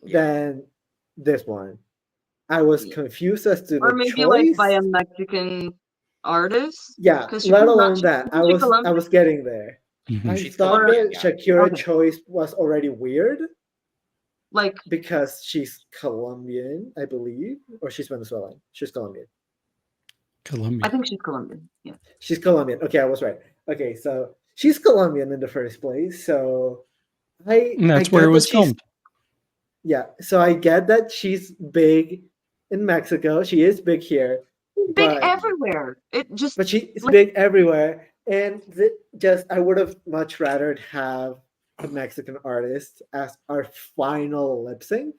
Yeah. than this one. I was Yeah. confused as to or the maybe choice. like by a Mexican artist. Yeah, 'Cause she's let not- alone she's- that. isn't I she was Colombian? getting there. I She's thought Colombian, that yeah. Shakira Okay. choice was already weird Like because she's Colombian, I believe, or she's Venezuelan. She's Colombian. Colombia. I think she's Colombian. Yeah. She's Colombian. Okay, I was right. Okay, so she's Colombian in the first place. So And that's I where get it was that she's- filmed. Yeah, so I get that she's big in Mexico. She is big here, Big but everywhere. It just she's like- big everywhere. And I would have much rather have a Mexican artist as our final lip sync.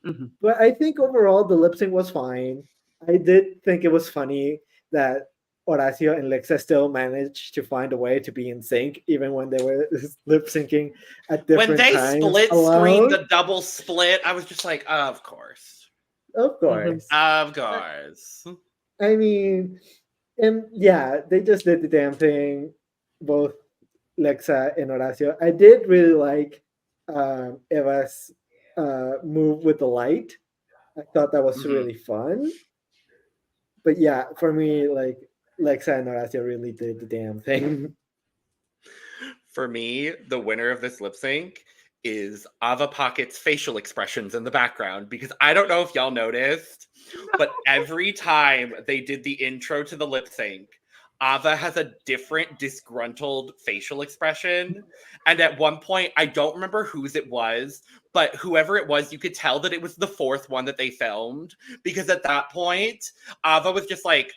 Mhm. But I think overall the lip sync was fine. I did think it was funny that Horacio and Lexa still managed to find a way to be in sync, even when they were lip syncing at When different they times split screen alone. the double split, I was just like, of course. Of course. Of course. I mean, and yeah, they just did the damn thing, both Lexa and Horacio. I did really like Eva's move with the light. I thought that was Mhm. really fun. But yeah, for me, like Lexa and Horacio really did the damn thing. For me, the winner of this lip sync is Ava Pocket's facial expressions in the background, because I don't know if y'all noticed, but every time they did the intro to the lip sync, Ava has a different disgruntled facial expression. And at one point, I don't remember whose it was, but whoever it was, you could tell that it was the fourth one that they filmed, because at that point, Ava was just like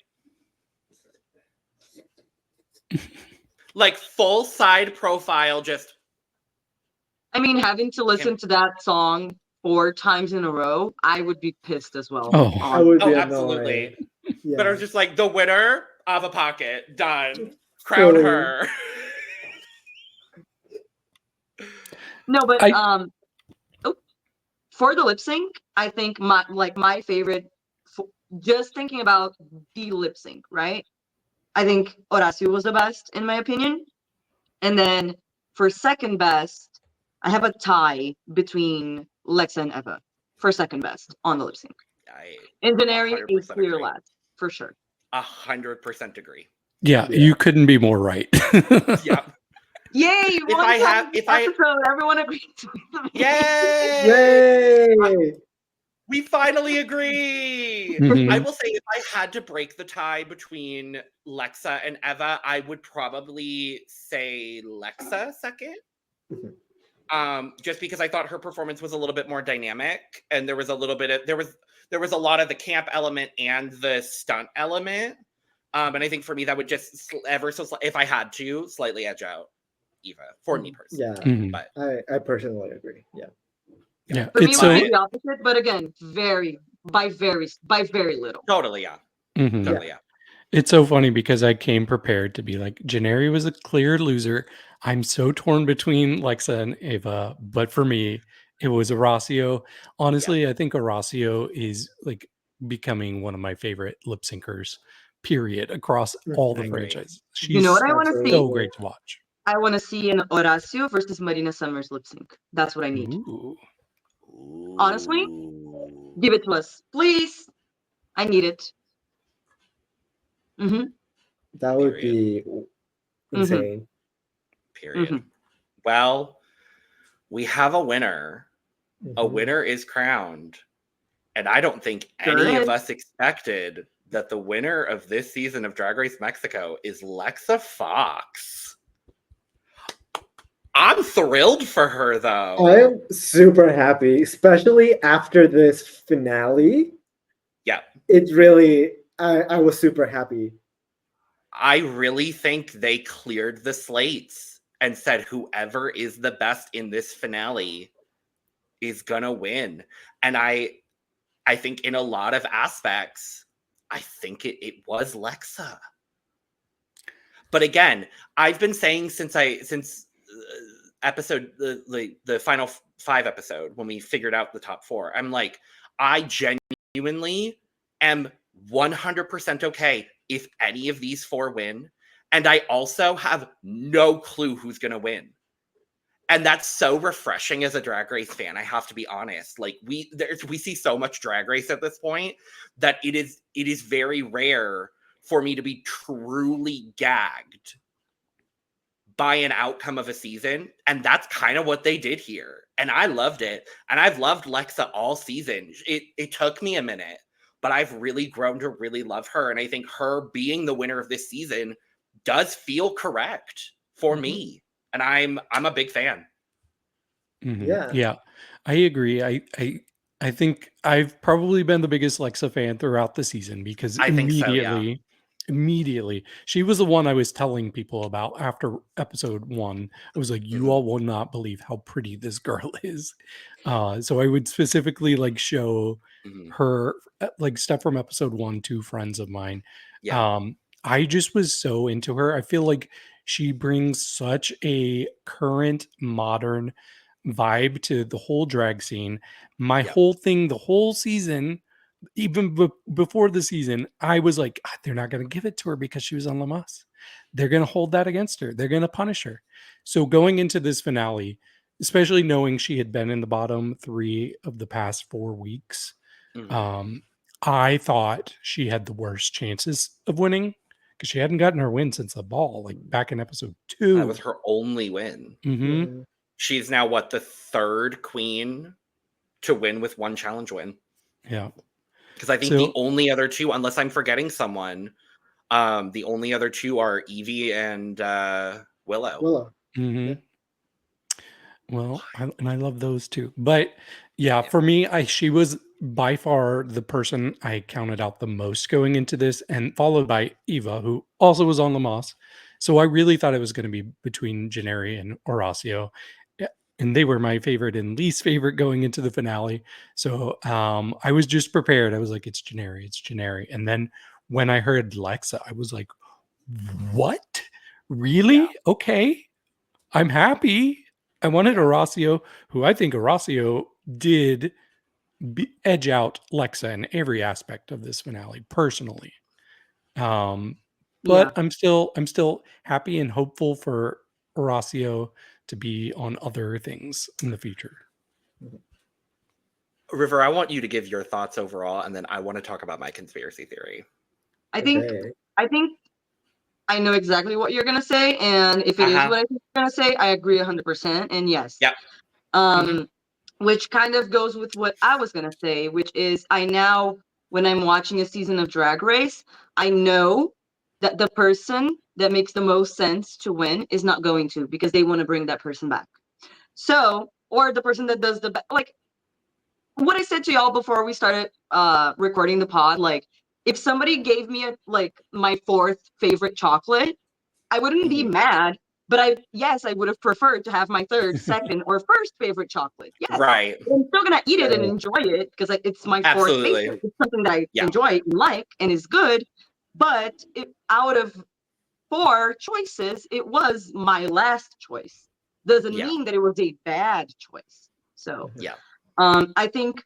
full side profile, just I mean, having to listen to that song 4 times in a row, I would be pissed as well. Oh. I would be absolutely. annoyed. Yeah. But I was just like, the winner, Ava Pocket, done. Crown Fully. her. No, but I- for the lip sync, I think my favorite, just thinking about the lip sync, right? I think Horacio was the best in my opinion. And then for second best, I have a tie between Lexa and Eva for second best on the lip sync. And Denari is 100% clear agree. last, for sure. 100% agree. Yeah, Yeah. you couldn't be more right. Yeah. Yay! If episode, everyone agrees with me. Yay! Yay! We finally agree. Mhm. I will say, if I had to break the tie between Lexa and Eva, I would probably say Lexa second. Just because I thought her performance was a little bit more dynamic, and there was a little bit of there was a lot of the camp element and the stunt element. And I think for me that would just if I had to, slightly edge out Eva for me personally. Yeah, Mhm. But I personally agree. Yeah. Yeah, For me, it's it would so be the opposite, but again, by very little. totally, yeah. Mhm. Totally, yeah. It's so funny because I came prepared to be like, Janari was a clear loser. I'm so torn between Lexa and Ava, but for me, it was Horacio. Honestly, I think Horacio is like becoming one of my favorite lip syncers, period, across all I the agree. franchises. You know She's what I want to see? so great to watch. I want to see an Horacio versus Marina Summers lip sync. That's what I need. Ooh. Honestly, give it to us, please. I need it. Mm-hmm. That would be insane. Period. Mhm. Well, we have a winner. A Mhm. winner is crowned. And I don't think Sure any is. of us expected that the winner of this season of Drag Race Mexico is Lexa Fox. I'm thrilled for her, though. I am super happy, especially after this finale. Yeah. It really, I was super happy. I really think they cleared the slates and said whoever is the best in this finale is gonna win. And I think in a lot of aspects, I think it was Lexa. But again, I've been saying since episode the final 5 episode, when we figured out the top 4, I'm like, I genuinely am 100% okay if any of these 4 win, and I also have no clue who's gonna win. And that's so refreshing as a Drag Race fan. I have to be honest. Like we see so much Drag Race at this point that it is very rare for me to be truly gagged by an outcome of a season, and that's kind of what they did here. And I loved it. And I've loved Lexa all season. It took me a minute, but I've really grown to really love her, and I think her being the winner of this season does feel correct for me. And I'm a big fan. Mhm. Yeah, I agree. I think I've probably been the biggest Lexa fan throughout the season because I think so, yeah. immediately immediately. She was the one I was telling people about after episode 1. I was like, you all will not believe how pretty this girl is. So I would specifically like show her like stuff from episode 1 to friends of mine. Yeah. I just was so into her. I feel like she brings such a current modern vibe to the whole drag scene. My whole thing, the whole season, even before the season, I was like, they're not going to give it to her because she was on La Mas. They're going to hold that against her. They're going to punish her. So going into this finale, especially knowing she had been in the bottom 3 of the past 4 weeks, I thought she had the worst chances of winning because she hadn't gotten her win since the ball, like back in episode 2. That was her only win. She's now what, the 3rd queen to win with 1 challenge win. Yeah. Because I think the only other 2, unless I'm forgetting someone, the only other 2 are Evie and Willow. Yeah. Well, I love those too. But yeah, for me, she was by far the person I counted out the most going into this, and followed by Eva, who also was on La Mas. So I really thought it was going to be between Gennari and Horacio. And they were my favorite and least favorite going into the finale. So I was just prepared. I was like, it's Gennari, it's Gennari. And then when I heard Lexa, I was like, what? Really? Yeah. Okay. I'm happy. I wanted Horacio, who I think Horacio did edge out Lexa in every aspect of this finale, personally. But I'm still happy and hopeful for Horacio to be on other things in the future. River, I want you to give your thoughts overall, and then I want to talk about my conspiracy theory. I think I know exactly what you're gonna say, and if it is what I think you're gonna say, I agree 100%. And yes, which kind of goes with what I was gonna say, which is I now, when I'm watching a season of Drag Race, I know that the person that makes the most sense to win is not going to, because they want to bring that person back. So, or the person that does like what I said to y'all before we started recording the pod, like if somebody gave me my 4th favorite chocolate, I wouldn't be mad, but I would have preferred to have my 3rd, 2nd, or 1st favorite chocolate. Yes, right. But I'm still gonna eat it and enjoy it because it's my 4th favorite. It's something that I enjoy and like and is good. But out of 4 choices, it was my last choice. Doesn't mean that it was a bad choice. So I think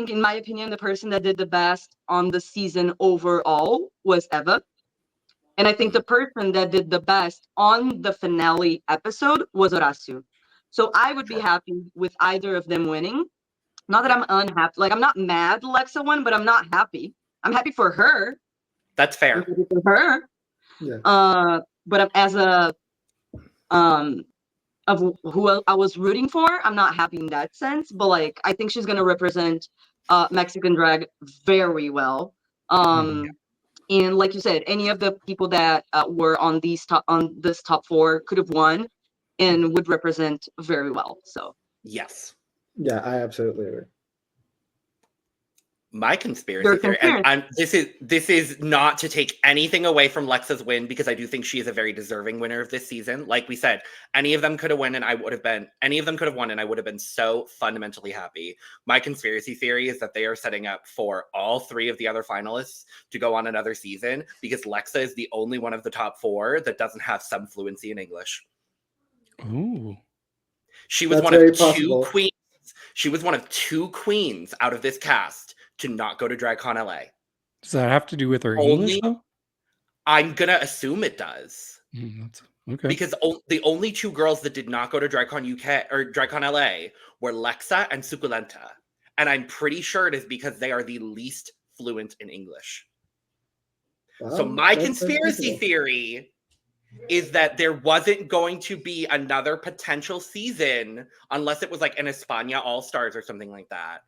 in my opinion, the person that did the best on the season overall was Eva. And I think the person that did the best on the finale episode was Horacio. So I would be happy with either of them winning. Not that I'm unhappy. Like, I'm not mad Lexa won, but I'm not happy. I'm happy for her. That's fair. I'm happy for her. Yeah. But as a of who I was rooting for, I'm not happy in that sense. But like, I think she's gonna represent Mexican drag very well. And like you said, any of the people that were on this top 4 could have won and would represent very well. So yes. Yeah, I absolutely agree. My conspiracy theory, and this is not to take anything away from Lexa's win, because I do think she is a very deserving winner of this season. Like we said, any of them could have won, and I would have been so fundamentally happy. My conspiracy theory is that they are setting up for all 3 of the other finalists to go on another season, because Lexa is the only one of the top 4 that doesn't have some fluency in English. Ooh. She was one of 2 queens. She was one of 2 queens out of this cast to not go to DragCon LA. Does that have to do with her English, though? I'm going to assume it does. Okay. Because the only 2 girls that did not go to DragCon UK or DragCon LA were Lexa and Suculenta. And I'm pretty sure it is because they are the least fluent in English. So my conspiracy theory is that there wasn't going to be another potential season unless it was like an España All-Stars or something like that.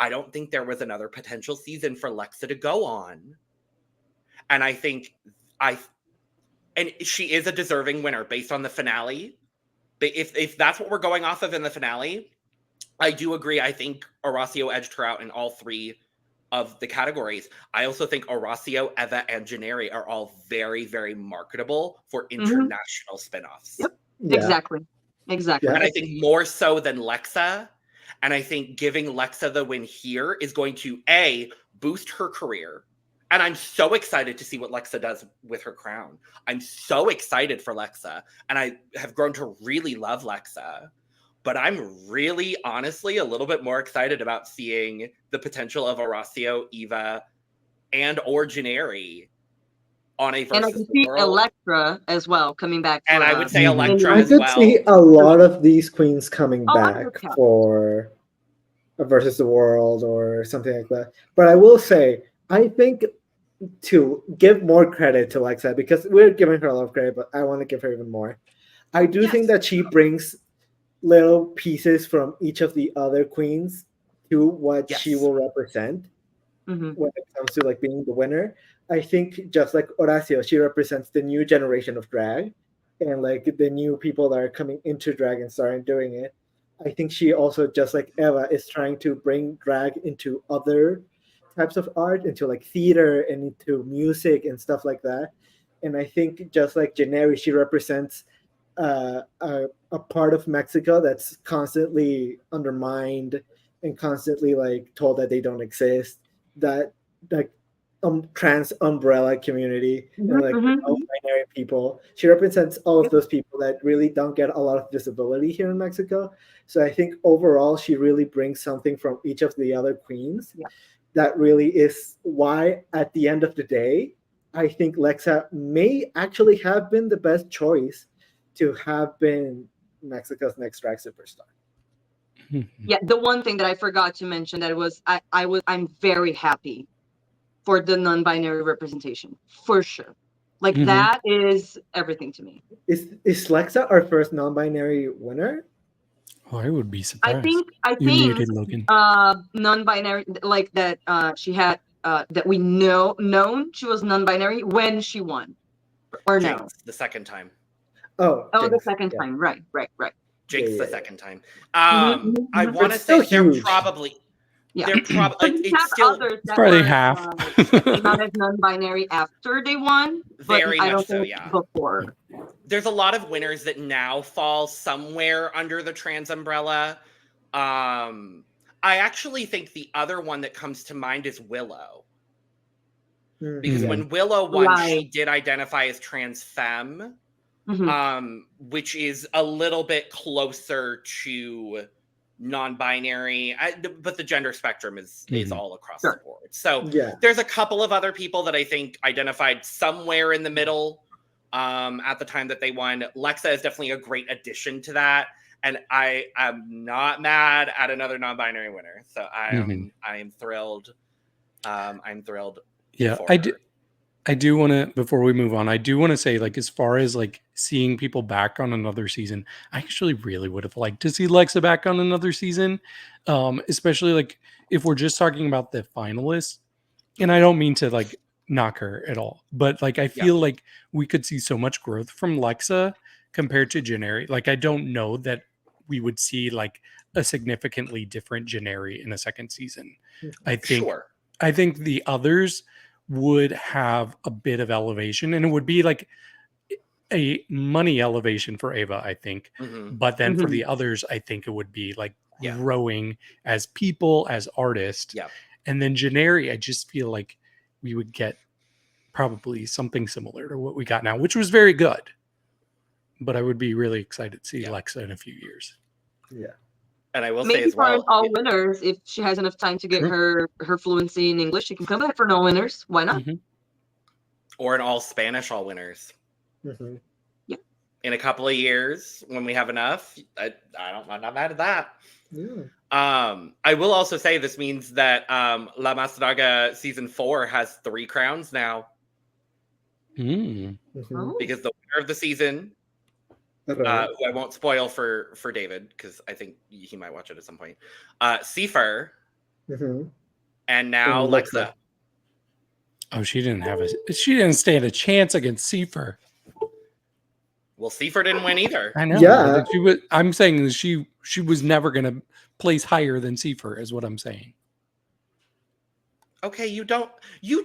I don't think there was another potential season for Lexa to go on. And I think and she is a deserving winner based on the finale. But if that's what we're going off of in the finale, I do agree. I think Horacio edged her out in all 3 of the categories. I also think Horacio, Eva, and Janeri are all very, very marketable for international spinoffs. Yep. Yeah. Exactly. Yeah. And I think more so than Lexa. And I think giving Lexa the win here is going to boost her career. And I'm so excited to see what Lexa does with her crown. I'm so excited for Lexa. And I have grown to really love Lexa. But I'm really, honestly, a little bit more excited about seeing the potential of Horacio, Eva, and or Janeri on a And I versus can the see world. Electra as well coming back. And for, I would say Mhm. Electra I as could well. see a lot of these queens coming Oh, back 100%. for a versus the world or something like that. But I will say, I think to give more credit to Lexa, because we're giving her a lot of credit, but I want to give her even more. I do think that she brings little pieces from each of the other queens to what she Yes. will represent Mhm. when it comes to like being the winner. I think just like Horacio, she represents the new generation of drag and like the new people that are coming into drag and starting doing it. I think she also, just like Eva, is trying to bring drag into other types of art, into like theater and into music and stuff like that. And I think just like Janeri, she represents a part of Mexico that's constantly undermined and constantly like told that they don't exist. That like trans umbrella community and like non-binary people. She represents all of those people that really don't get a lot of visibility here in Mexico. So I think overall she really brings something from each of the other queens. Yeah. That really is why at the end of the day, I think Lexa may actually have been the best choice to have been Mexico's next drag superstar. Yeah, the one thing that I forgot to mention that was I'm very happy for the non-binary representation for sure. Like that is everything to me. Is Lexa our first non-binary winner? Oh, I would be surprised. I You think muted Logan. non-binary, like that she had that we known she was non-binary when she won, or no? Jinx, the second time. Oh, The Jinx. second Yeah. time, right. Jinx Yeah. the second time. Mhm, I mhm. want to It's still say they're huge. probably Yeah. they're probably But we it's have still others that Probably were half. came out as non-binary after they won, but very I much don't so, think yeah. before. There's a lot of winners that now fall somewhere under the trans umbrella. I actually think the other one that comes to mind is Willow. Because Yeah. when Willow won, she Right. did identify as trans femme, Mhm. which is a little bit closer to non-binary, but the gender spectrum is all across the Sure. board. So Yeah. there's a couple of other people that I think identified somewhere in the middle at the time that they won. Lexa is definitely a great addition to that. And I am not mad at another non-binary winner. So I am thrilled. I'm thrilled. Yeah, for I her. do. I do want to, before we move on, I do want to say, like, as far as like seeing people back on another season, I actually really would have liked to see Lexa back on another season, especially like if we're just talking about the finalists. And I don't mean to like knock her at all, but like I feel like we could see so much growth from Lexa compared to Janeri. Like I don't know that we would see like a significantly different Janeri in a second season. I think the others would have a bit of elevation, and it would be like a money elevation for Ava, I think. But then for the others, I think it would be like growing as people, as artists. Yeah. And then Janeri, I just feel like we would get probably something similar to what we got now, which was very good. But I would be really excited to see Lexa in a few years. Yeah. And I will Maybe say as well, for all winners, if she has enough time to get her fluency in English, she can come back for no winners. Why not? Or an all Spanish all winners. Yeah. In a couple of years, when we have enough, I'm not mad at that. Yeah. I will also say this means that La Más Draga season 4 has 3 crowns now. Because the winner of the season, who I won't spoil for David, because I think he might watch it at some point, C-Pher, and now Lexa. Oh, she didn't stand a chance against C-Pher. Well, C-Pher didn't win either. I know. Yeah. I'm saying that she was never going to place higher than C-Pher, is what I'm saying. Okay, you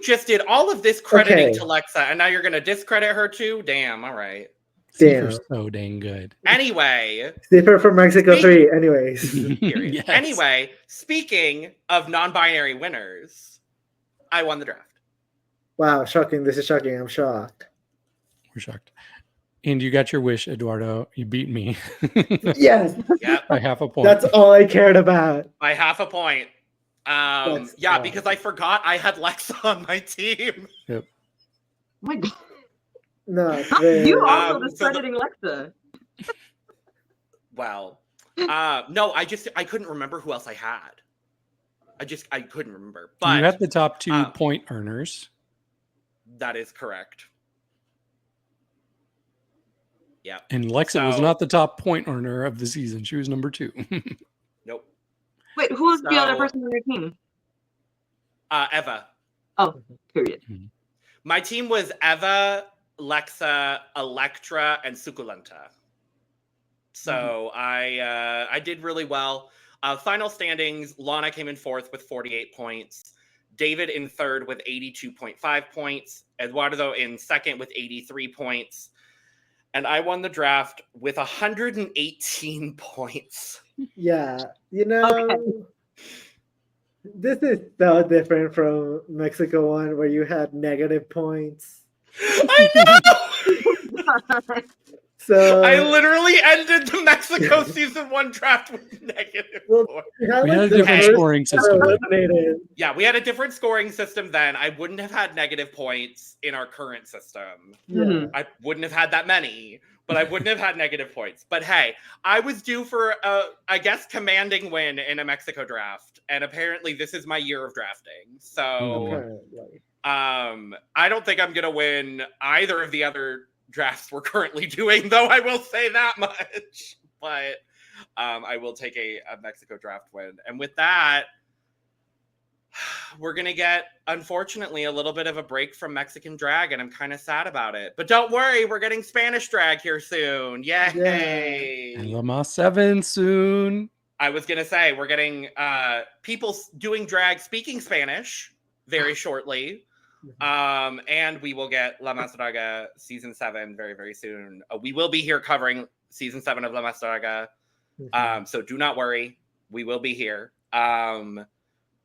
just did all of this crediting Okay. to Lexa, and now you're going to discredit her too? Damn, all right. C-Pher's Damn. so dang good. Anyway. C-Pher from Mexico Speak- 3, anyways. Period. Yes. Anyway, speaking of non-binary winners, I won the draft. Wow, shocking. This is shocking. I'm shocked. We're shocked. And you got your wish, Eduardo. You beat me. Yes, Yep, By half a point. that's all I cared about. by half a point. That's Yeah, wild. because I forgot I had Lexa on my team. Oh my God. No, You also so the- discrediting Lexa. Well, no, I couldn't remember who else I had. I couldn't remember. But you had the top 2 uh, point earners. that is correct. Yeah. And Lexa was so- not the top point earner of the season. She was number 2. Nope. Wait, who was the other So- person on your team? Eva. Oh, period. My team was Eva, Lexa, Electra, and Suculenta. So I did really well. Final standings, Lana came in 4th with 48 points. David in 3rd with 82.5 points. Eduardo in 2nd with 83 points. And I won the draft with 118 points. yeah, you know, Okay. this is so different from Mexico 1 where you had negative points. I know! So I literally ended the Mexico season 1 draft with negative Well, points. we had, We like, had a the different first scoring system. eliminated. Yeah, we had a different scoring system then. I wouldn't have had negative points in our current system. Yeah. Mhm. I wouldn't have had that many, but I wouldn't have had negative points. But hey, I was due for I guess commanding win in a Mexico draft, and apparently this is my year of drafting. So Apparently. I don't think I'm gonna win either of the other drafts we're currently doing, though I will say that much. But I will take a Mexico draft win. And with that, we're going to get, unfortunately, a little bit of a break from Mexican drag, and I'm kind of sad about it. But don't worry, we're getting Spanish drag here soon. Yay! And Lama 7 soon. I was going to say, we're getting people doing drag speaking Spanish very shortly. And we will get La Más Draga season 7 very, very soon. We will be here covering season 7 of La Más Draga. So do not worry. We will be here.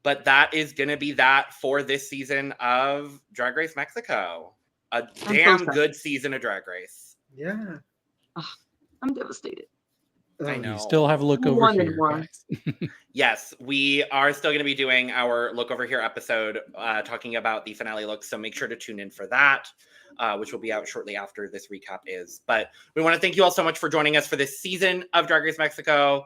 But that is going to be that for this season of Drag Race Mexico. A damn so sad. good season of Drag Race. Yeah. I'm devastated. I Um, know. You still have a look over Wanted here, more. guys. Yes, we are still going to be doing our Look Over Here episode talking about the finale looks. So make sure to tune in for that, which will be out shortly after this recap is. But we want to thank you all so much for joining us for this season of Drag Race Mexico.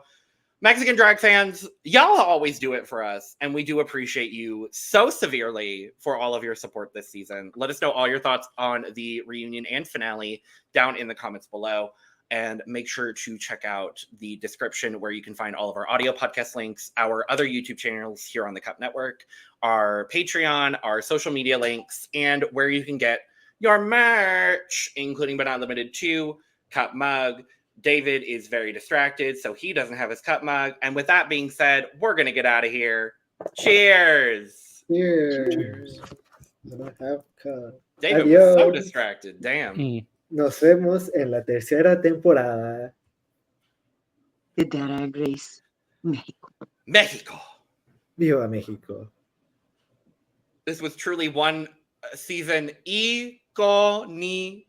Mexican drag fans, y'all always do it for us. And we do appreciate you so severely for all of your support this season. Let us know all your thoughts on the reunion and finale down in the comments below. And make sure to check out the description where you can find all of our audio podcast links, our other YouTube channels here on the Cup Network, our Patreon, our social media links, and where you can get your merch, including but not limited to Cup Mug. David is very distracted, so he doesn't have his Cup Mug. And with that being said, we're going to get out of here. Cheers. Cheers. I don't have cup. David was so Adios. distracted. Damn. Mm. Nos vemos en la tercera temporada. The Drag Race Mexico. Mexico. Viva México. This was truly one season icónico.